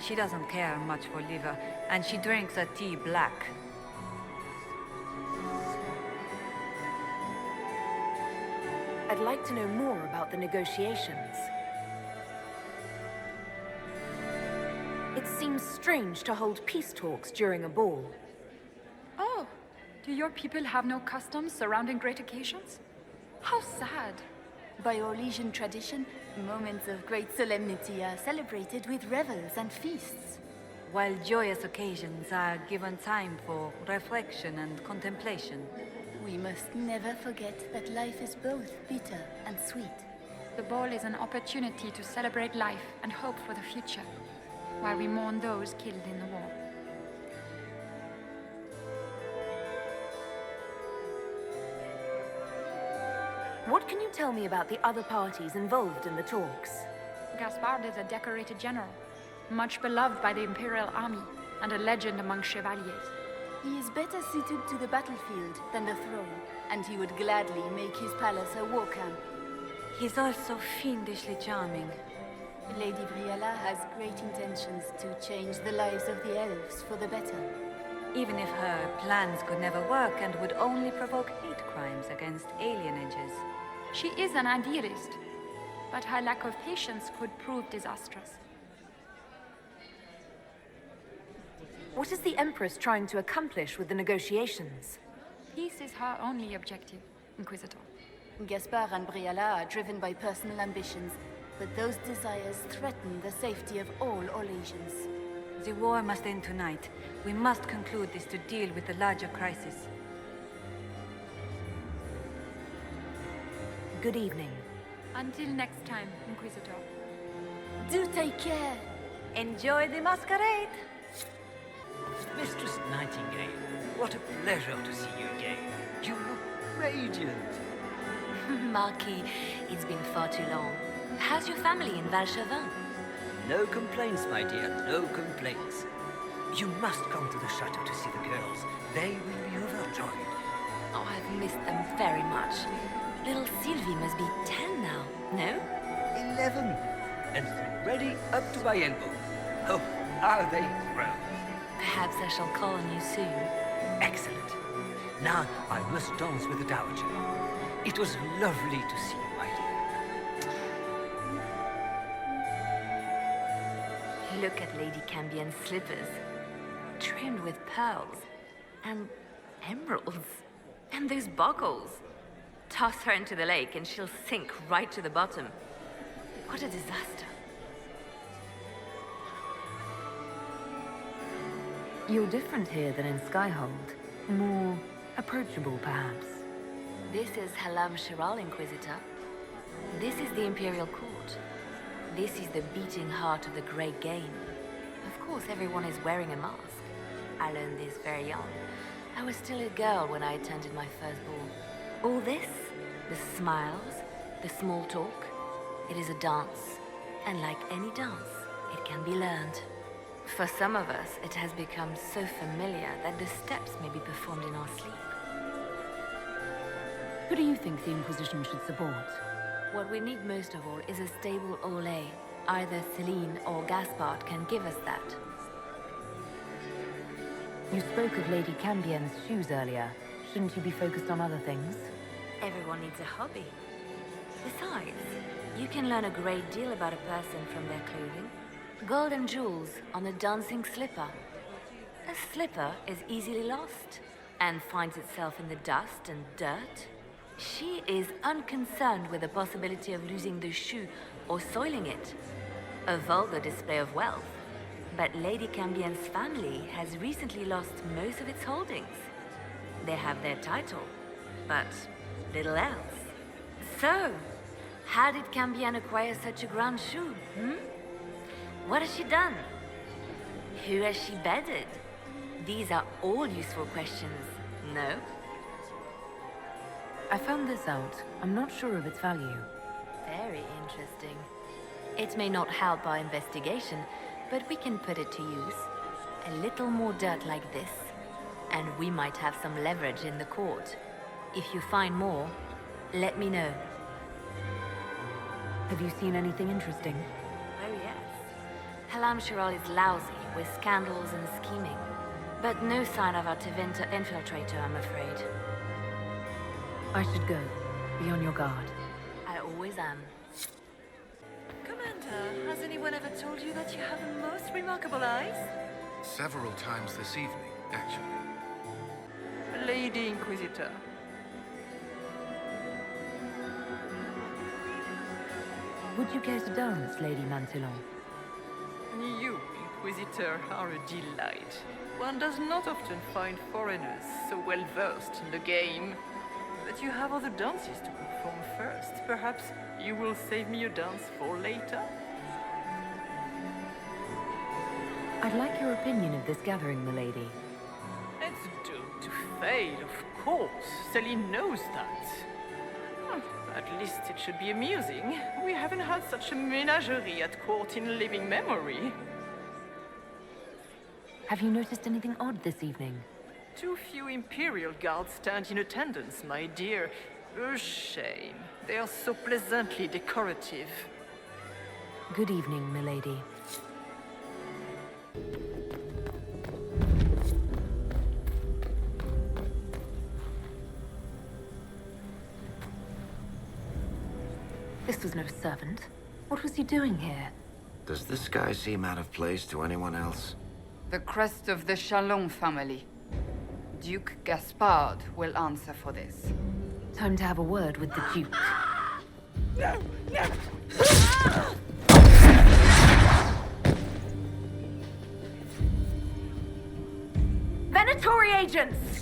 She doesn't care much for liver, and she drinks her tea black. I'd like to know more about the negotiations. It seems strange to hold peace talks during a ball. Oh, do your people have no customs surrounding great occasions? How sad. By Orlesian tradition, moments of great solemnity are celebrated with revels and feasts. While joyous occasions are given time for reflection and contemplation. We must never forget that life is both bitter and sweet. The ball is an opportunity to celebrate life and hope for the future, while we mourn those killed in the war. What can you tell me about the other parties involved in the talks? Gaspard is a decorated general, much beloved by the Imperial Army, and a legend among chevaliers. He is better suited to the battlefield than the throne, and he would gladly make his palace a war camp. He's also fiendishly charming. Lady Briella has great intentions to change the lives of the elves for the better. Even if her plans could never work and would only provoke hate crimes against alienages. She is an idealist, but her lack of patience could prove disastrous. What is the Empress trying to accomplish with the negotiations? Peace is her only objective, Inquisitor. Gaspard and Briella are driven by personal ambitions, but those desires threaten the safety of all Orlesians. The war must end tonight. We must conclude this to deal with the larger crisis. Good evening. Until next time, Inquisitor. Do take care. Enjoy the masquerade. Mistress Nightingale, what a pleasure to see you again. You look radiant. Marquis, it's been far too long. How's your family in Valchevin? No complaints, my dear, no complaints. You must come to the chateau to see the girls. They will be overjoyed. Oh, I've missed them very much. Little Sylvie must be 10 now, no? 11. And ready up to my elbow. Oh, are they grown? Perhaps I shall call on you soon. Excellent. Now I must dance with the Dowager. It was lovely to see you, my dear. Look at Lady Cambion's slippers, trimmed with pearls and emeralds. And those buckles. Toss her into the lake and she'll sink right to the bottom. What a disaster. You're different here than in Skyhold. More approachable, perhaps. This is Halam Shiral, Inquisitor. This is the Imperial Court. This is the beating heart of the Great Game. Of course, everyone is wearing a mask. I learned this very young. I was still a girl when I attended my first ball. All this, the smiles, the small talk, it is a dance. And like any dance, it can be learned. For some of us, it has become so familiar that the steps may be performed in our sleep. Who do you think the Inquisition should support? What we need most of all is a stable Orlais. Either Celine or Gaspard can give us that. You spoke of Lady Cambion's shoes earlier. Shouldn't you be focused on other things? Everyone needs a hobby. Besides, you can learn a great deal about a person from their clothing. Gold and jewels on a dancing slipper. A slipper is easily lost and finds itself in the dust and dirt. She is unconcerned with the possibility of losing the shoe or soiling it. A vulgar display of wealth. But Lady Cambion's family has recently lost most of its holdings. They have their title, but little else. So, how did Cambion acquire such a grand shoe, What has she done? Who has she bedded? These are all useful questions, no? I found this out. I'm not sure of its value. Very interesting. It may not help our investigation, but we can put it to use. A little more dirt like this, and we might have some leverage in the court. If you find more, let me know. Have you seen anything interesting? Oh yes. Halam Shiral is lousy with scandals and scheming. But no sign of our Tevinter infiltrator, I'm afraid. I should go. Be on your guard. I always am. Commander, has anyone ever told you that you have the most remarkable eyes? Several times this evening, actually. Lady Inquisitor. Would you care to dance, Lady Mantillon? You, Inquisitor, are a delight. One does not often find foreigners so well versed in the game. But you have other dances to perform first. Perhaps you will save me a dance for later? I'd like your opinion of this gathering, milady. It's doomed to fail, of course. Celine knows that. At least it should be amusing. We haven't had such a menagerie at court in living memory. Have you noticed anything odd this evening? Too few Imperial guards stand in attendance, my dear. A shame. They are so pleasantly decorative. Good evening, milady. This was no servant. What was he doing here? Does this guy seem out of place to anyone else? The crest of the Chalon family. Duke Gaspard will answer for this. Time to have a word with the Duke. Venatori agents!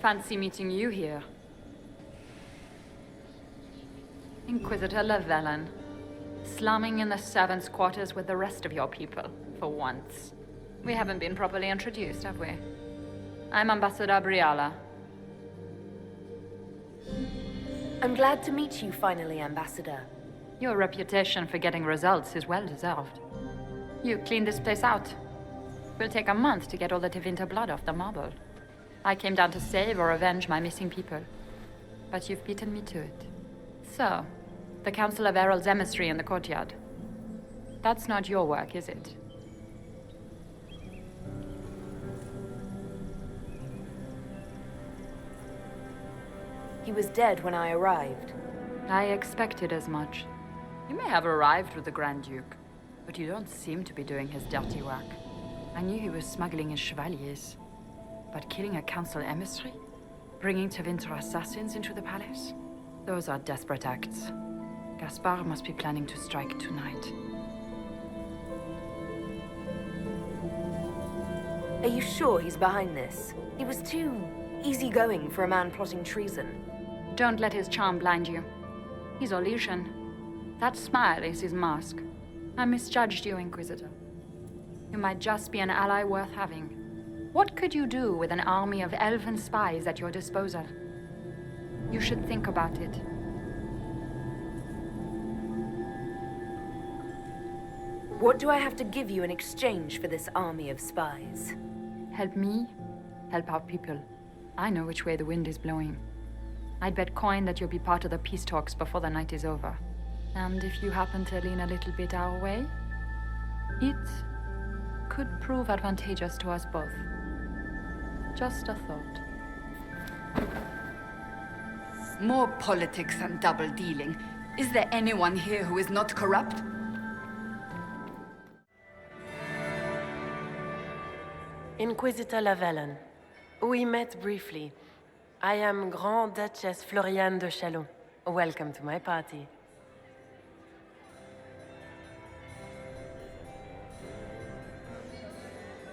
Fancy meeting you here. Inquisitor Llewellyn. Slumming in the servants' quarters with the rest of your people, for once. We haven't been properly introduced, have we? I'm Ambassador Briala. I'm glad to meet you finally, Ambassador. Your reputation for getting results is well deserved. You cleaned this place out. Will take a month to get all the Tevinter blood off the marble. I came down to save or avenge my missing people. But you've beaten me to it. So, the Council of Herald's emissary in the courtyard. That's not your work, is it? He was dead when I arrived. I expected as much. You may have arrived with the Grand Duke, but you don't seem to be doing his dirty work. I knew he was smuggling his chevaliers. But killing a council emissary? Bringing Tevinter assassins into the palace? Those are desperate acts. Gaspard must be planning to strike tonight. Are you sure he's behind this? He was too easygoing for a man plotting treason. Don't let his charm blind you. He's Orlesian. That smile is his mask. I misjudged you, Inquisitor. You might just be an ally worth having. What could you do with an army of elven spies at your disposal? You should think about it. What do I have to give you in exchange for this army of spies? Help me, help our people. I know which way the wind is blowing. I'd bet coin that you'll be part of the peace talks before the night is over. And if you happen to lean a little bit our way, it could prove advantageous to us both. Just a thought. More politics and double-dealing. Is there anyone here who is not corrupt? Inquisitor Llewellyn. We met briefly. I am Grand Duchess Floriane de Chalon. Welcome to my party.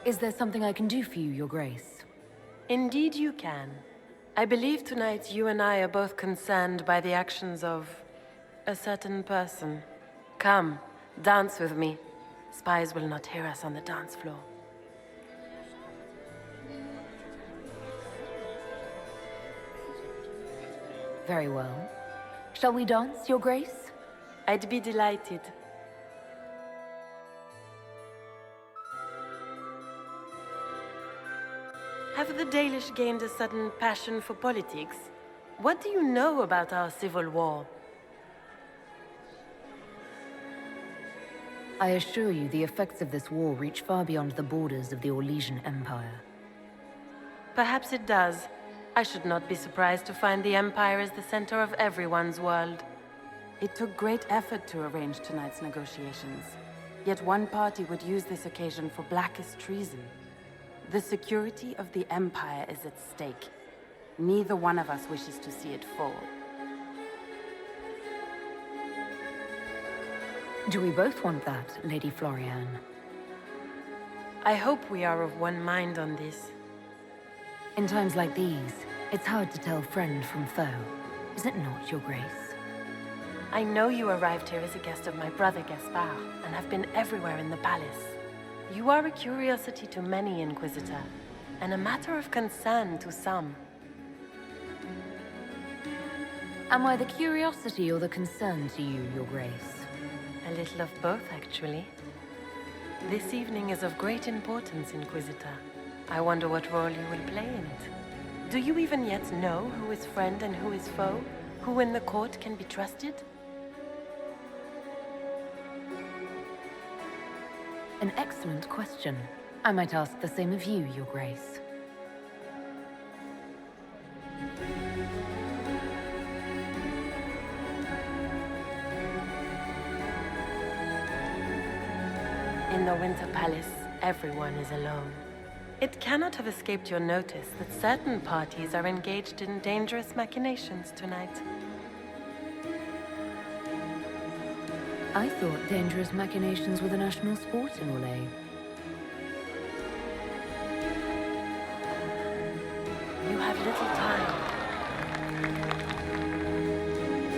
Is there something I can do for you, Your Grace? Indeed you can. I believe tonight you and I are both concerned by the actions of a certain person. Come, dance with me. Spies will not hear us on the dance floor. Very well. Shall we dance, Your Grace? I'd be delighted. Have the Dalish gained a sudden passion for politics? What do you know about our civil war? I assure you, the effects of this war reach far beyond the borders of the Orlesian Empire. Perhaps it does. I should not be surprised to find the Empire is the center of everyone's world. It took great effort to arrange tonight's negotiations. Yet one party would use this occasion for blackest treason. The security of the Empire is at stake. Neither one of us wishes to see it fall. Do we both want that, Lady Florian? I hope we are of one mind on this. In times like these, it's hard to tell friend from foe. Is it not, Your Grace? I know you arrived here as a guest of my brother Gaspard, and have been everywhere in the palace. You are a curiosity to many, Inquisitor, and a matter of concern to some. Am I the curiosity or the concern to you, Your Grace? A little of both, actually. This evening is of great importance, Inquisitor. I wonder what role you will play in it. Do you even yet know who is friend and who is foe? Who in the court can be trusted? An excellent question. I might ask the same of you, Your Grace. In the Winter Palace, everyone is alone. It cannot have escaped your notice that certain parties are engaged in dangerous machinations tonight. I thought dangerous machinations were the national sport in Orlais. You have little time.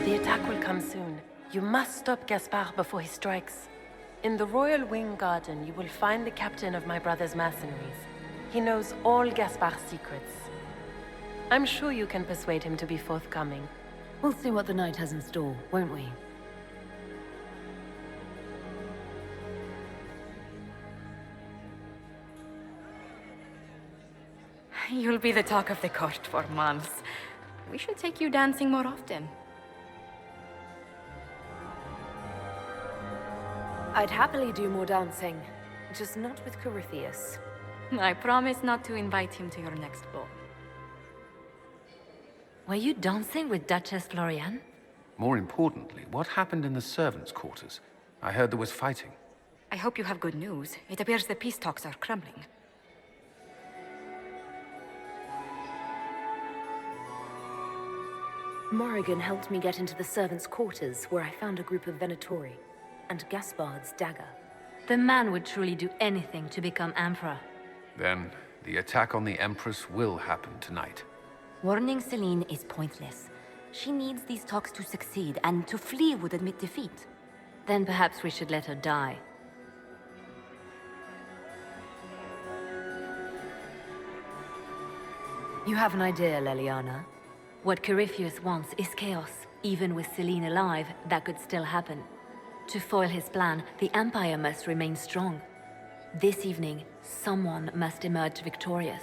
The attack will come soon. You must stop Gaspard before he strikes. In the Royal Wing Garden, you will find the captain of my brother's mercenaries. He knows all Gaspard's secrets. I'm sure you can persuade him to be forthcoming. We'll see what the night has in store, won't we? You'll be the talk of the court for months. We should take you dancing more often. I'd happily do more dancing, just not with Corypheus. I promise not to invite him to your next ball. Were you dancing with Duchess Florian? More importantly, what happened in the servants' quarters? I heard there was fighting. I hope you have good news. It appears the peace talks are crumbling. Morrigan helped me get into the servants' quarters, where I found a group of Venatori, and Gaspard's dagger. The man would truly do anything to become Emperor. Then, the attack on the Empress will happen tonight. Warning Celine is pointless. She needs these talks to succeed, and to flee would admit defeat. Then perhaps we should let her die. You have an idea, Leliana? What Corypheus wants is chaos. Even with Celine alive, that could still happen. To foil his plan, the Empire must remain strong. This evening, someone must emerge victorious.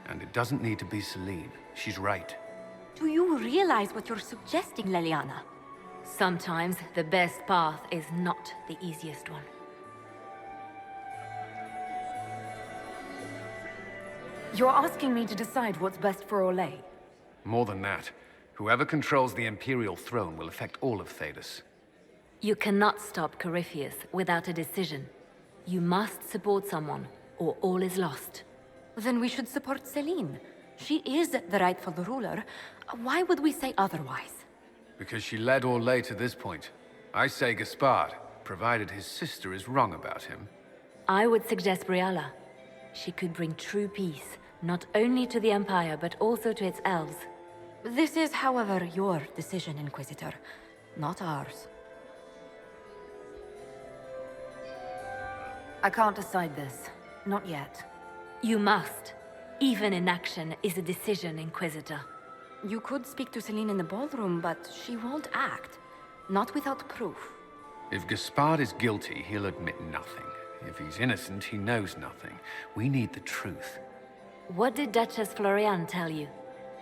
And it doesn't need to be Celine. She's right. Do you realize what you're suggesting, Leliana? Sometimes the best path is not the easiest one. You're asking me to decide what's best for Orlais? More than that, whoever controls the Imperial throne will affect all of Thedas. You cannot stop Corypheus without a decision. You must support someone, or all is lost. Then we should support Celine. She is the rightful ruler. Why would we say otherwise? Because she led Orlais to this point. I say Gaspard, provided his sister is wrong about him. I would suggest Briala. She could bring true peace, not only to the Empire, but also to its elves. This is, however, your decision, Inquisitor, not ours. I can't decide this. Not yet. You must. Even inaction is a decision, Inquisitor. You could speak to Celine in the ballroom, but she won't act. Not without proof. If Gaspard is guilty, he'll admit nothing. If he's innocent, he knows nothing. We need the truth. What did Duchess Florian tell you?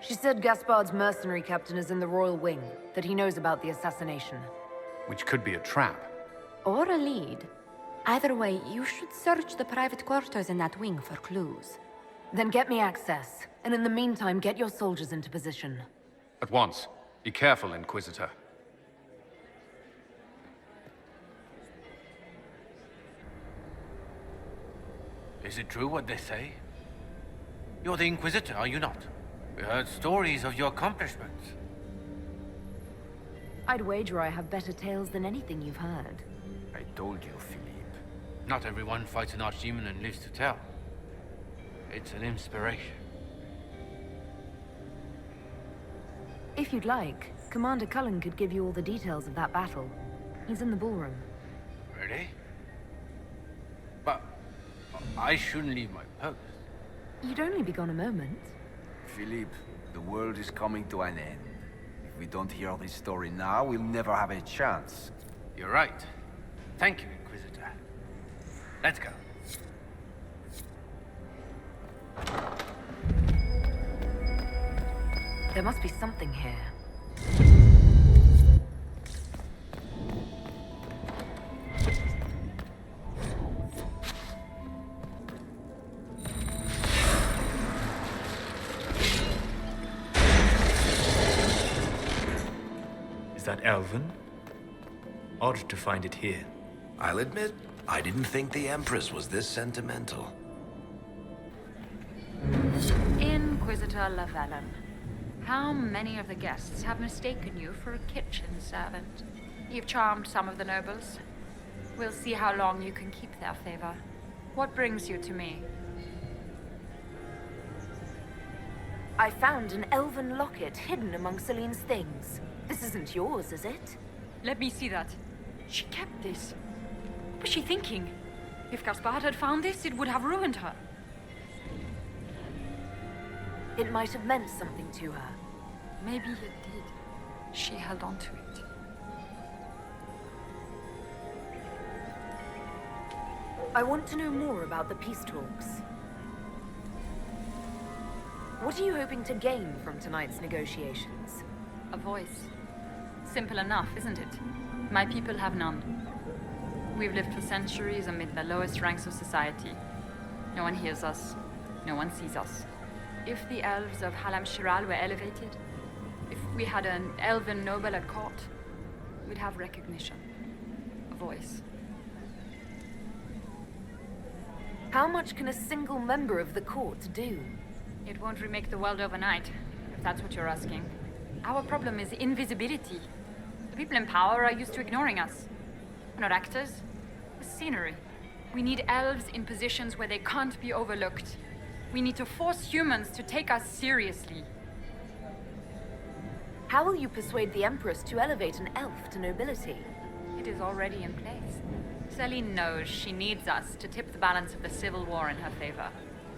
She said Gaspard's mercenary captain is in the Royal Wing, that he knows about the assassination. Which could be a trap. Or a lead. Either way, you should search the private quarters in that wing for clues. Then get me access, and in the meantime, get your soldiers into position. At once. Be careful, Inquisitor. Is it true what they say? You're the Inquisitor, are you not? We heard stories of your accomplishments. I'd wager I have better tales than anything you've heard. I told you, Philippe. Not everyone fights an archdemon and lives to tell. It's an inspiration. If you'd like, Commander Cullen could give you all the details of that battle. He's in the ballroom. Really? But I shouldn't leave my post. You'd only be gone a moment. Philippe, the world is coming to an end. If we don't hear this story now, we'll never have a chance. You're right. Thank you, Inquisitor. Let's go. There must be something here. Is that Elven? Odd to find it here. I'll admit, I didn't think the Empress was this sentimental. Inquisitor Lavalin, how many of the guests have mistaken you for a kitchen servant? You've charmed some of the nobles. We'll see how long you can keep their favor. What brings you to me? I found an elven locket hidden among Celine's things. This isn't yours, is it? Let me see that. She kept this. What was she thinking? If Gaspard had found this, it would have ruined her. It might have meant something to her. Maybe it did. She held on to it. I want to know more about the peace talks. What are you hoping to gain from tonight's negotiations? A voice. Simple enough, isn't it? My people have none. We've lived for centuries amid the lowest ranks of society. No one hears us. No one sees us. If the elves of Halam Shiral were elevated, if we had an elven noble at court, we'd have recognition. A voice. How much can a single member of the court do? It won't remake the world overnight, if that's what you're asking. Our problem is invisibility. The people in power are used to ignoring us. We're not actors. We're scenery. We need elves in positions where they can't be overlooked. We need to force humans to take us seriously. How will you persuade the Empress to elevate an elf to nobility? It is already in place. Celine knows she needs us to tip the balance of the civil war in her favor.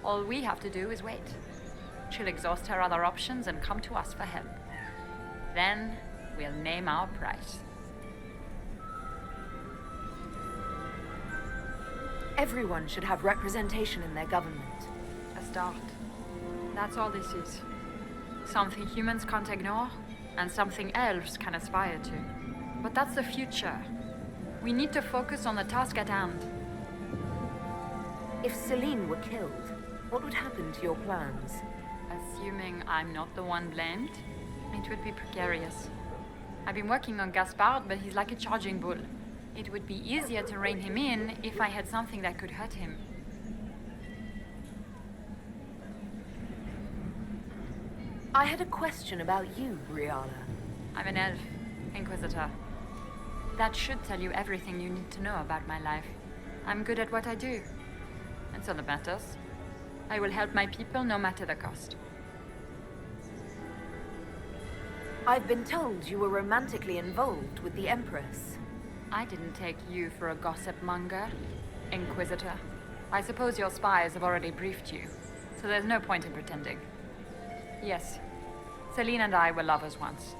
All we have to do is wait. She'll exhaust her other options and come to us for help. Then we'll name our price. Everyone should have representation in their government. A start. That's all this is. Something humans can't ignore, and something elves can aspire to. But that's the future. We need to focus on the task at hand. If Celine were killed, what would happen to your plans? Assuming I'm not the one blamed, it would be precarious. I've been working on Gaspard, but he's like a charging bull. It would be easier to rein him in if I had something that could hurt him. I had a question about you, Briala. I'm an elf, Inquisitor. That should tell you everything you need to know about my life. I'm good at what I do. That's all that matters. I will help my people no matter the cost. I've been told you were romantically involved with the Empress. I didn't take you for a gossip monger, Inquisitor. I suppose your spies have already briefed you, so there's no point in pretending. Yes, Celine and I were lovers once,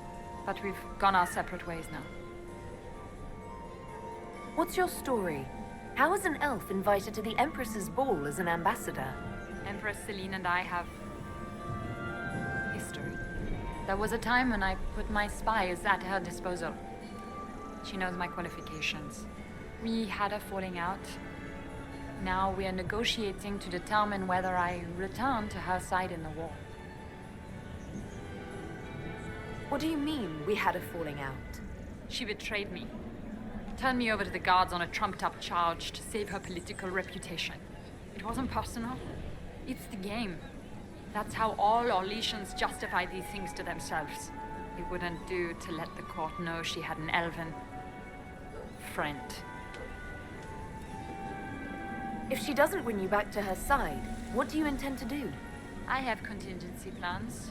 but we've gone our separate ways now. What's your story? How is an elf invited to the Empress's ball as an ambassador? Empress Celine and I have history. There was a time when I put my spies at her disposal. She knows my qualifications. We had a falling out. Now we are negotiating to determine whether I return to her side in the war. What do you mean, we had a falling out? She betrayed me. Turned me over to the guards on a trumped-up charge to save her political reputation. It wasn't personal. It's the game. That's how all Orlesians justify these things to themselves. It wouldn't do to let the court know she had an elven friend. If she doesn't win you back to her side, what do you intend to do? I have contingency plans.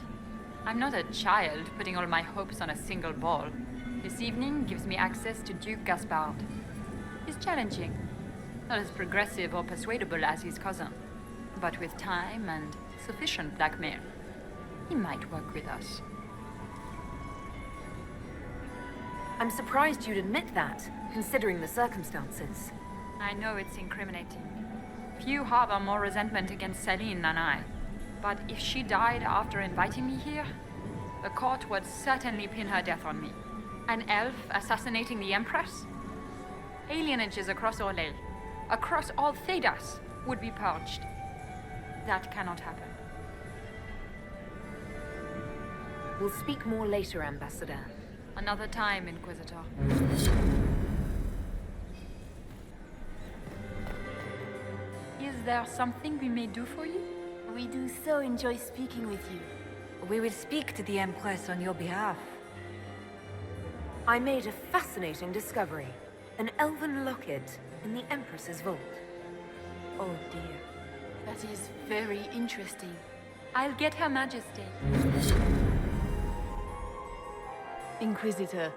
I'm not a child putting all my hopes on a single ball. This evening gives me access to Duke Gaspard. He's challenging. Not as progressive or persuadable as his cousin, but with time and sufficient blackmail, he might work with us. I'm surprised you'd admit that, considering the circumstances. I know it's incriminating. Few harbor more resentment against Celine than I. But if she died after inviting me here, the court would certainly pin her death on me. An elf assassinating the Empress? Alienages across Orlais, across all Thedas, would be purged. That cannot happen. We'll speak more later, Ambassador. Another time, Inquisitor. Is there something we may do for you? We do so enjoy speaking with you. We will speak to the Empress on your behalf. I made a fascinating discovery. An elven locket in the Empress's vault. Oh dear. That is very interesting. I'll get Her Majesty. Inquisitor,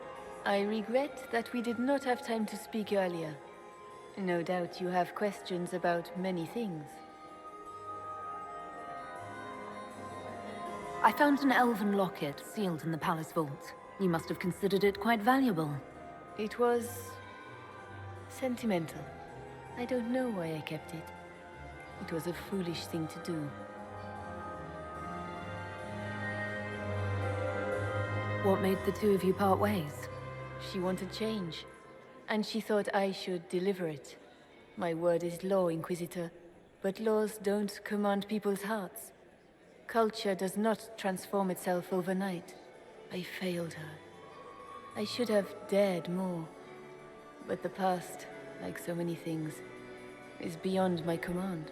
I regret that we did not have time to speak earlier. No doubt you have questions about many things. I found an elven locket sealed in the palace vault. You must have considered it quite valuable. It was sentimental. I don't know why I kept it. It was a foolish thing to do. What made the two of you part ways? She wanted change, and she thought I should deliver it. My word is law, Inquisitor, but laws don't command people's hearts. Culture does not transform itself overnight. I failed her. I should have dared more. But the past, like so many things, is beyond my command.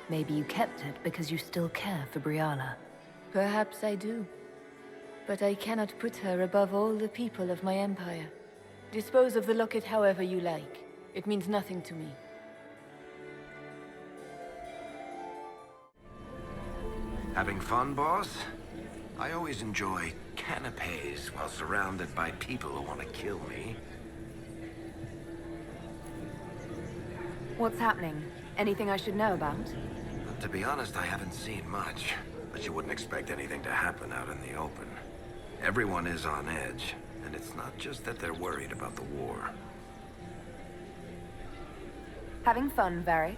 Maybe you kept it because you still care for Briala. Perhaps I do. But I cannot put her above all the people of my empire. Dispose of the locket however you like. It means nothing to me. Having fun, boss? I always enjoy canapes while surrounded by people who want to kill me. What's happening? Anything I should know about? To be honest, I haven't seen much. But you wouldn't expect anything to happen out in the open. Everyone is on edge, and it's not just that they're worried about the war. Having fun, Varric?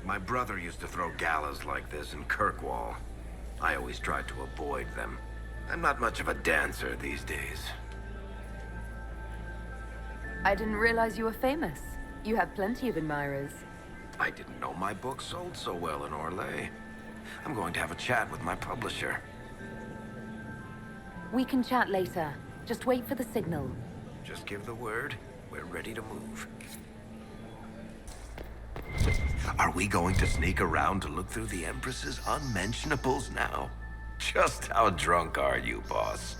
My brother used to throw galas like this in Kirkwall. I always tried to avoid them. I'm not much of a dancer these days. I didn't realize you were famous. You have plenty of admirers. I didn't know my book sold so well in Orlais. I'm going to have a chat with my publisher. We can chat later. Just wait for the signal. Just give the word. We're ready to move. Are we going to sneak around to look through the Empress's unmentionables now? Just how drunk are you, boss?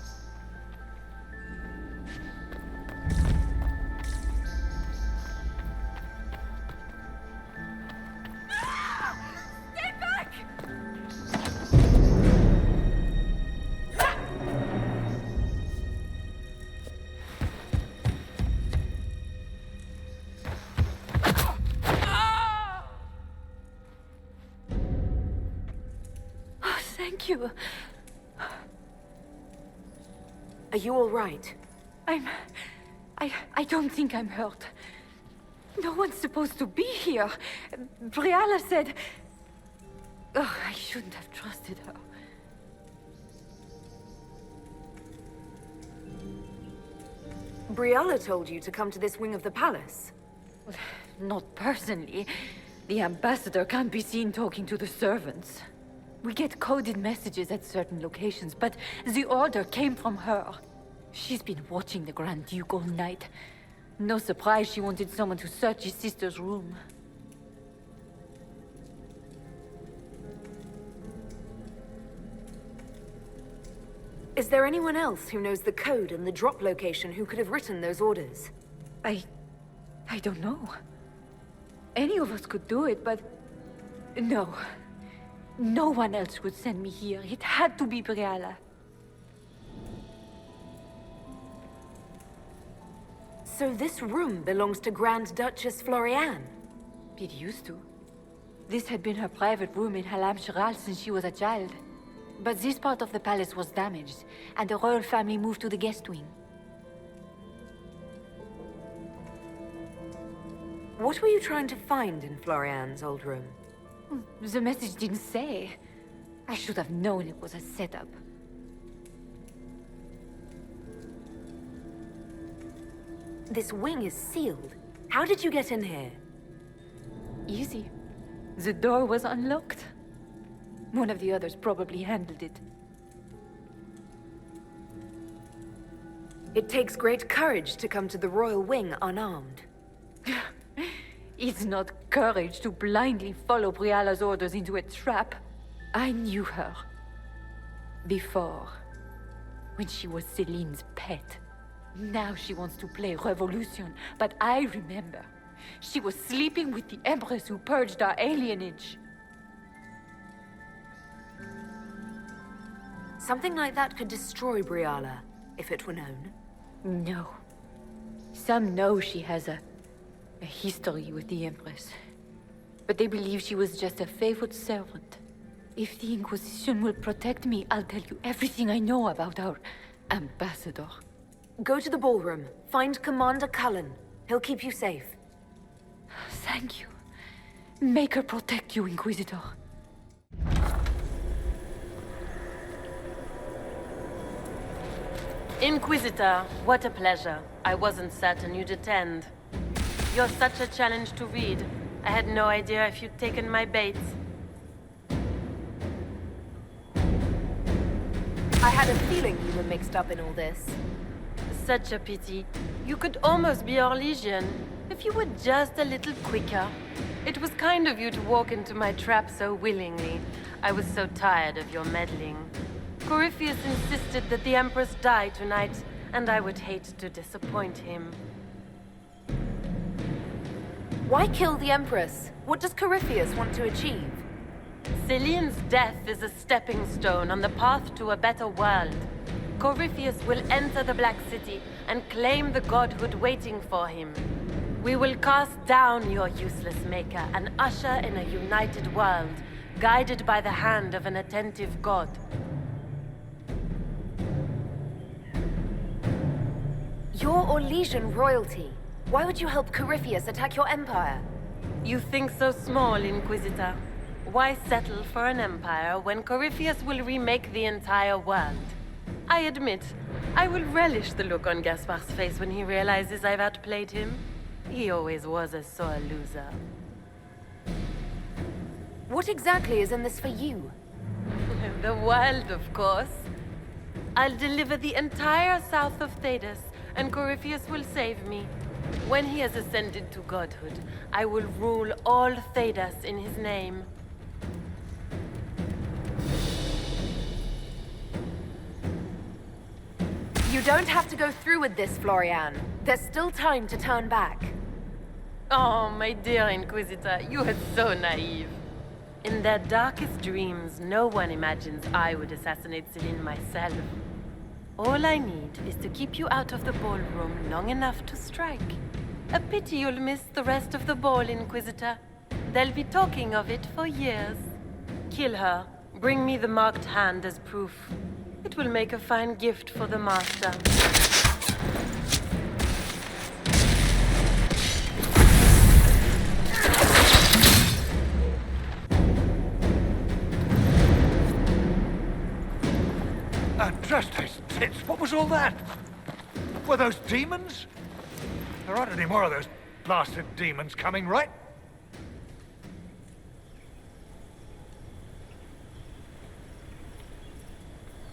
Thank you. Are you all right? I don't think I'm hurt. No one's supposed to be here. Briala said... Oh, I shouldn't have trusted her. Briala told you to come to this wing of the palace? Not personally. The ambassador can't be seen talking to the servants. We get coded messages at certain locations, but the order came from her. She's been watching the Grand Duke all night. No surprise she wanted someone to search his sister's room. Is there anyone else who knows the code and the drop location who could have written those orders? I don't know. Any of us could do it, but... No. No one else could send me here. It had to be Briala. So this room belongs to Grand Duchess Florian? It used to. This had been her private room in Halam Shiral since she was a child. But this part of the palace was damaged, and the royal family moved to the guest wing. What were you trying to find in Florian's old room? The message didn't say. I should have known it was a setup. This wing is sealed. How did you get in here? Easy. The door was unlocked. One of the others probably handled it. It takes great courage to come to the royal wing unarmed. It's not courage to blindly follow Briala's orders into a trap. I knew her. Before. When she was Celine's pet. Now she wants to play revolution, but I remember. She was sleeping with the Empress who purged our alienage. Something like that could destroy Briala, if it were known. No. Some know she has a history with the Empress. But they believe she was just a favored servant. If the Inquisition will protect me, I'll tell you everything I know about our ambassador. Go to the ballroom. Find Commander Cullen. He'll keep you safe. Thank you. Make her protect you, Inquisitor. Inquisitor, what a pleasure. I wasn't certain you'd attend. You're such a challenge to read. I had no idea if you'd taken my bait. I had a feeling you were mixed up in all this. Such a pity. You could almost be our Legion, if you were just a little quicker. It was kind of you to walk into my trap so willingly. I was so tired of your meddling. Corypheus insisted that the Empress die tonight, and I would hate to disappoint him. Why kill the Empress? What does Corypheus want to achieve? Celine's death is a stepping stone on the path to a better world. Corypheus will enter the Black City and claim the godhood waiting for him. We will cast down your useless maker and usher in a united world, guided by the hand of an attentive god. You're Orlesian royalty. Why would you help Corypheus attack your empire? You think so small, Inquisitor. Why settle for an empire when Corypheus will remake the entire world? I admit, I will relish the look on Gaspar's face when he realizes I've outplayed him. He always was a sore loser. What exactly is in this for you? The world, of course. I'll deliver the entire south of Thedas, and Corypheus will save me. When he has ascended to godhood, I will rule all Thedas in his name. You don't have to go through with this, Florian. There's still time to turn back. Oh, my dear Inquisitor, you are so naive. In their darkest dreams, no one imagines I would assassinate Celine myself. All I need is to keep you out of the ballroom long enough to strike. A pity you'll miss the rest of the ball, Inquisitor. They'll be talking of it for years. Kill her, Bring me the marked hand as proof. It will make a fine gift for the master. Just his tits. What was all that? Were those demons? There aren't any more of those blasted demons coming, right?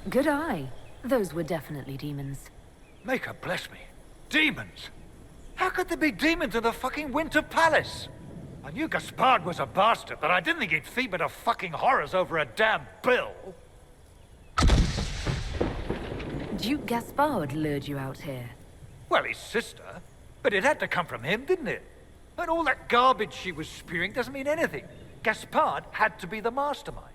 Good eye. Those were definitely demons. May God bless me. Demons? How could there be demons in the fucking Winter Palace? I knew Gaspard was a bastard, but I didn't think he'd feed me to fucking horrors over a damn bill. Duke Gaspard lured you out here. Well, his sister. But it had to come from him, didn't it? And all that garbage she was spewing doesn't mean anything. Gaspard had to be the mastermind.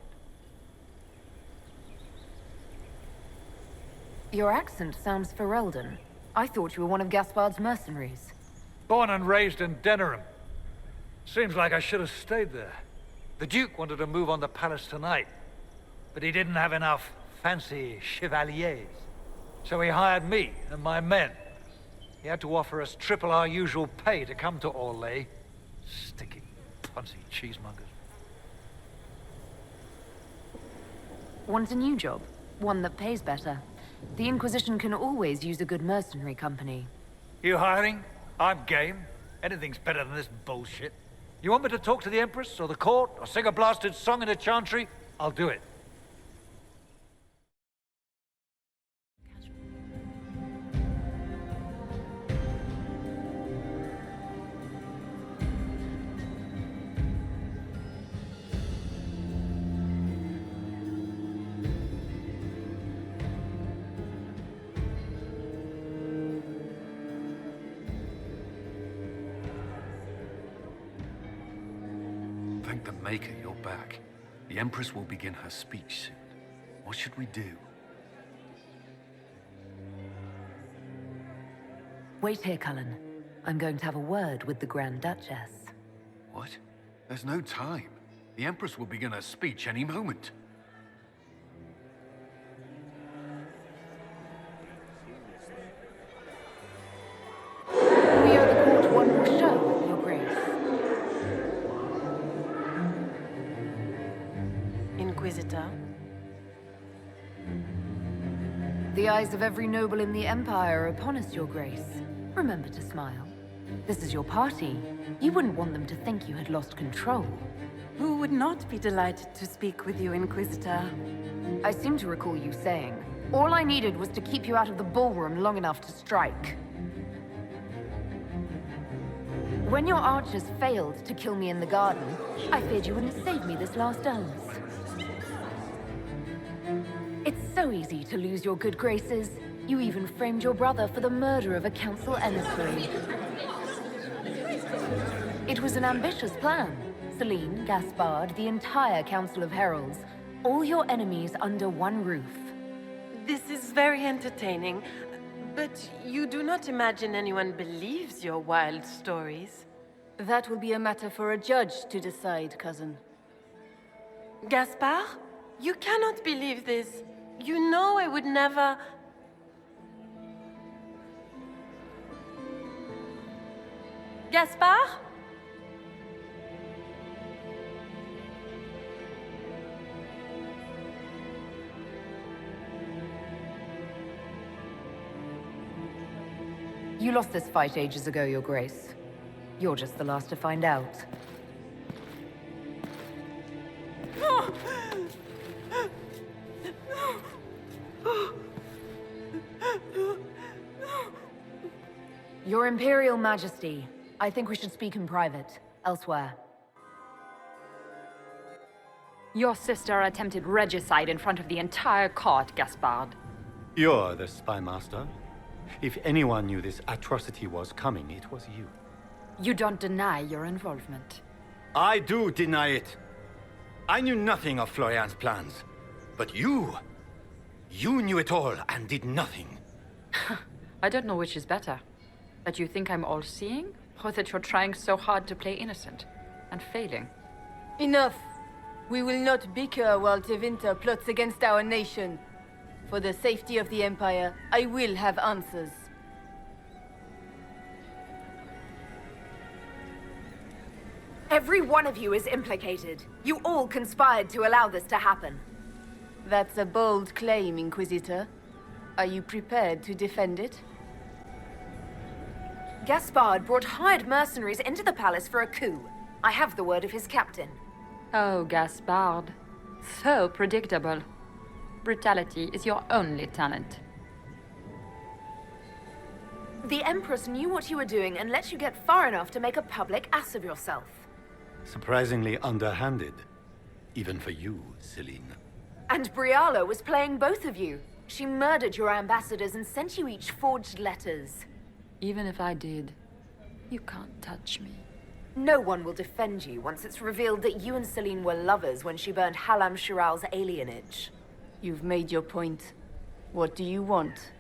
Your accent sounds Ferelden. I thought you were one of Gaspard's mercenaries. Born and raised in Denerim. Seems like I should have stayed there. The Duke wanted to move on the palace tonight, but he didn't have enough fancy chevaliers. So he hired me and my men. He had to offer us triple our usual pay to come to Orlais. Sticky, punsy cheesemongers. Want a new job? One that pays better. The Inquisition can always use a good mercenary company. You hiring? I'm game. Anything's better than this bullshit. You want me to talk to the Empress or the court or sing a blasted song in a chantry? I'll do it. Thank the Maker you're back. The Empress will begin her speech soon. What should we do? Wait here, Cullen. I'm going to have a word with the Grand Duchess. What? There's no time. The Empress will begin her speech any moment. We owe the court one more show, Your Grace. Inquisitor. The eyes of every noble in the Empire are upon us, Your Grace. Remember to smile. This is your party. You wouldn't want them to think you had lost control. Who would not be delighted to speak with you, Inquisitor? I seem to recall you saying, all I needed was to keep you out of the ballroom long enough to strike. When your archers failed to kill me in the garden, I feared you wouldn't save me this last dance. It's so easy to lose your good graces. You even framed your brother for the murder of a council emissary. It was an ambitious plan. Celine, Gaspard, the entire Council of Heralds, all your enemies under one roof. This is very entertaining, but you do not imagine anyone believes your wild stories. That will be a matter for a judge to decide, cousin. Gaspard? You cannot believe this. You know I would never... Gaspard? You lost this fight ages ago, Your Grace. You're just the last to find out. Your Imperial Majesty, I think we should speak in private, elsewhere. Your sister attempted regicide in front of the entire court, Gaspard. You're the spy master. If anyone knew this atrocity was coming, it was you. You don't deny your involvement. I do deny it. I knew nothing of Florian's plans. But you knew it all and did nothing. I don't know which is better. That you think I'm all-seeing, or that you're trying so hard to play innocent and failing? Enough. We will not bicker while Tevinter plots against our nation. For the safety of the Empire, I will have answers. Every one of you is implicated. You all conspired to allow this to happen. That's a bold claim, Inquisitor. Are you prepared to defend it? Gaspard brought hired mercenaries into the palace for a coup. I have the word of his captain. Oh, Gaspard. So predictable. Brutality is your only talent. The Empress knew what you were doing and let you get far enough to make a public ass of yourself. Surprisingly underhanded. Even for you, Celine. And Briala was playing both of you. She murdered your ambassadors and sent you each forged letters. Even if I did, you can't touch me. No one will defend you once it's revealed that you and Celine were lovers when she burned Halam Shiral's alienage. You've made your point. What do you want?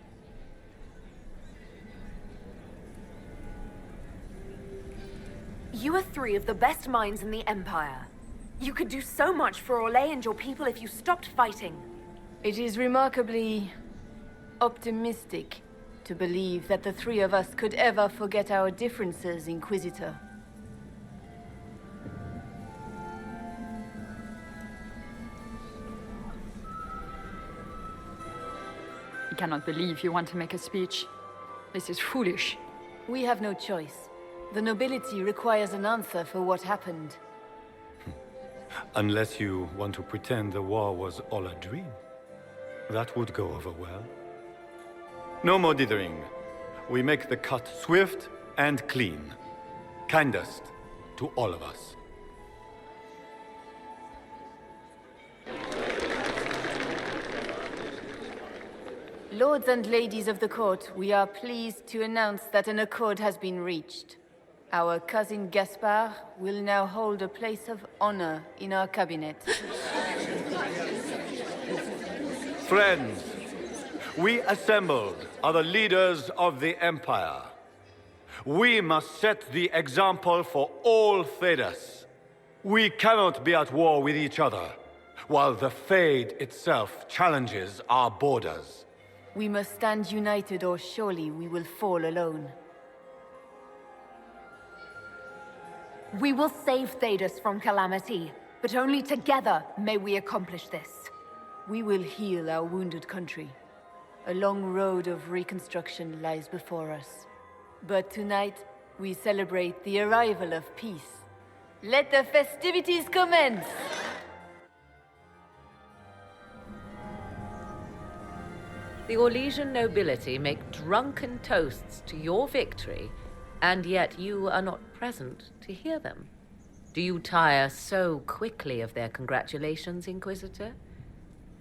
You are three of the best minds in the Empire. You could do so much for Orlais and your people if you stopped fighting. It is remarkably optimistic to believe that the three of us could ever forget our differences, Inquisitor. I cannot believe you want to make a speech. This is foolish. We have no choice. The nobility requires an answer for what happened. Unless you want to pretend the war was all a dream. That would go over well. No more dithering. We make the cut swift and clean. Kindest to all of us. Lords and ladies of the court, we are pleased to announce that an accord has been reached. Our cousin Gaspard will now hold a place of honor in our cabinet. Friends, we assembled are the leaders of the Empire. We must set the example for all Thedas. We cannot be at war with each other, while the Fade itself challenges our borders. We must stand united or surely we will fall alone. We will save Thedas from calamity, but only together may we accomplish this. We will heal our wounded country. A long road of reconstruction lies before us. But tonight, we celebrate the arrival of peace. Let the festivities commence! The Orlesian nobility make drunken toasts to your victory, and yet you are not present to hear them. Do you tire so quickly of their congratulations, Inquisitor?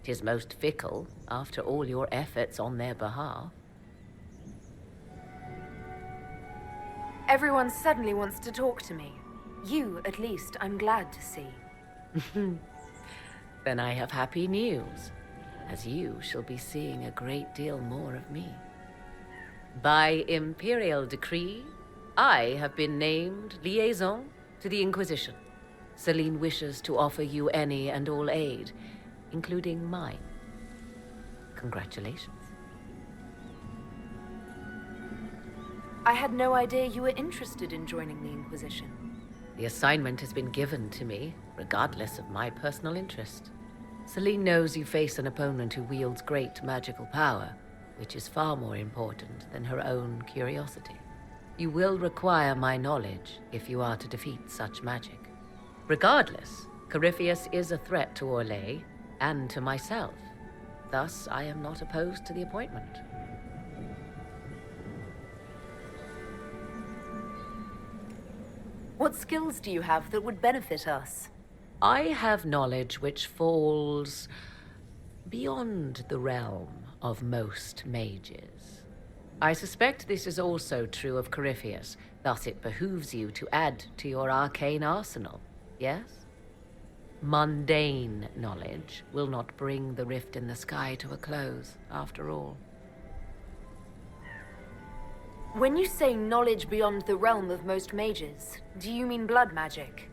'Tis most fickle, after all your efforts on their behalf. Everyone suddenly wants to talk to me. You, at least, I'm glad to see. Then I have happy news, as you shall be seeing a great deal more of me. By imperial decree, I have been named liaison to the Inquisition. Celine wishes to offer you any and all aid, including mine. Congratulations. I had no idea you were interested in joining the Inquisition. The assignment has been given to me, regardless of my personal interest. Celine knows you face an opponent who wields great magical power, which is far more important than her own curiosity. You will require my knowledge if you are to defeat such magic. Regardless, Corypheus is a threat to Orlais and to myself. Thus, I am not opposed to the appointment. What skills do you have that would benefit us? I have knowledge which falls beyond the realm of most mages. I suspect this is also true of Corypheus, thus it behooves you to add to your arcane arsenal, yes? Mundane knowledge will not bring the rift in the sky to a close, after all. When you say knowledge beyond the realm of most mages, do you mean blood magic?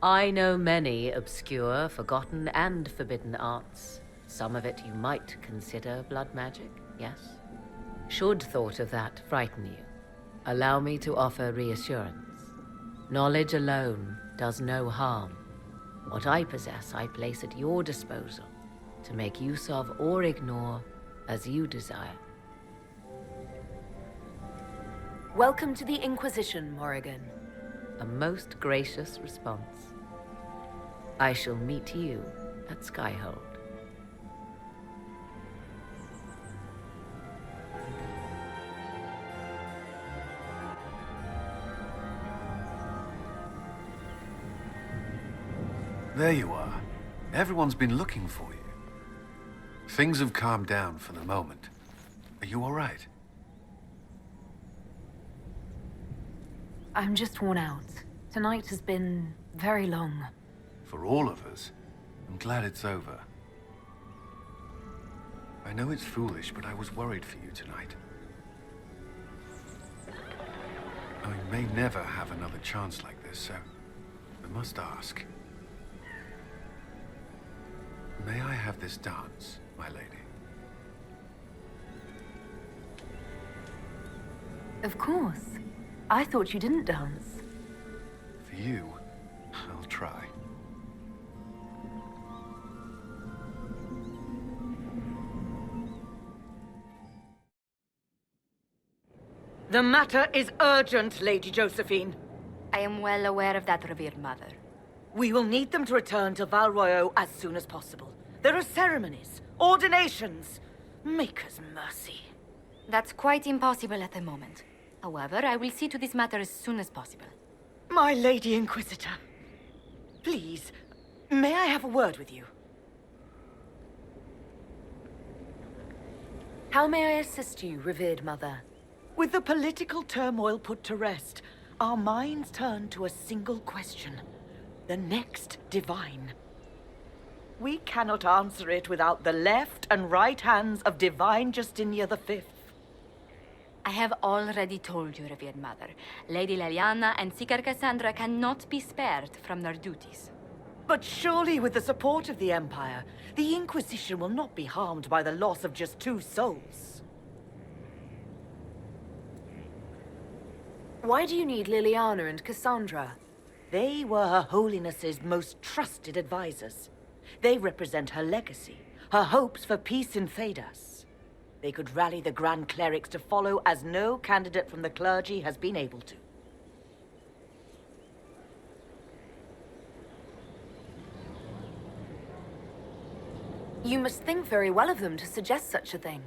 I know many obscure, forgotten, and forbidden arts. Some of it you might consider blood magic, yes? Should thought of that frighten you, allow me to offer reassurance. Knowledge alone does no harm. What I possess, I place at your disposal to make use of or ignore as you desire. Welcome to the Inquisition, Morrigan. A most gracious response. I shall meet you at Skyhold. There you are. Everyone's been looking for you. Things have calmed down for the moment. Are you all right? I'm just worn out. Tonight has been very long. For all of us. I'm glad it's over. I know it's foolish, but I was worried for you tonight. I may never have another chance like this, so I must ask. May I have this dance, my lady? Of course. I thought you didn't dance. For you, I'll try. The matter is urgent, Lady Josephine. I am well aware of that, revered mother. We will need them to return to Val Royeaux as soon as possible. There are ceremonies, ordinations. Make us mercy. That's quite impossible at the moment. However, I will see to this matter as soon as possible. My Lady Inquisitor, please, may I have a word with you? How may I assist you, revered mother? With the political turmoil put to rest, our minds turn to a single question. The next divine. We cannot answer it without the left and right hands of Divine Justinia V. I have already told you, revered mother. Lady Leliana and Seeker Cassandra cannot be spared from their duties. But surely with the support of the Empire, the Inquisition will not be harmed by the loss of just 2 souls. Why do you need Liliana and Cassandra? They were Her Holiness's most trusted advisors. They represent her legacy, her hopes for peace in Thedas. They could rally the Grand Clerics to follow as no candidate from the clergy has been able to. You must think very well of them to suggest such a thing.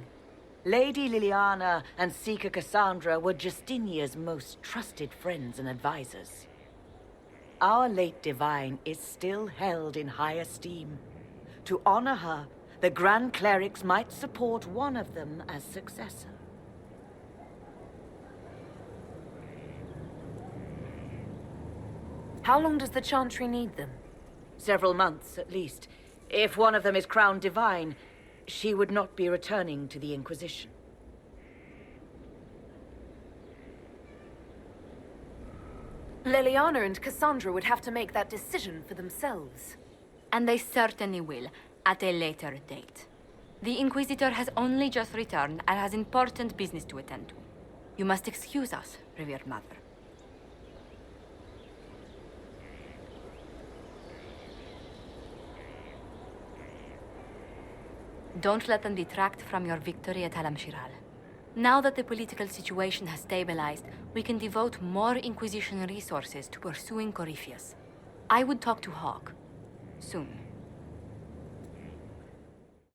Lady Liliana and Seeker Cassandra were Justinia's most trusted friends and advisors. Our late divine is still held in high esteem. To honor her, the Grand Clerics might support one of them as successor. How long does the Chantry need them? Several months, at least. If one of them is crowned divine, she would not be returning to the Inquisition. Liliana and Cassandra would have to make that decision for themselves. And they certainly will, at a later date. The Inquisitor has only just returned and has important business to attend to. You must excuse us, revered mother. Don't let them detract from your victory at Halam-Shiral. Now that the political situation has stabilized, we can devote more Inquisition resources to pursuing Corypheus. I would talk to Hawk. Soon.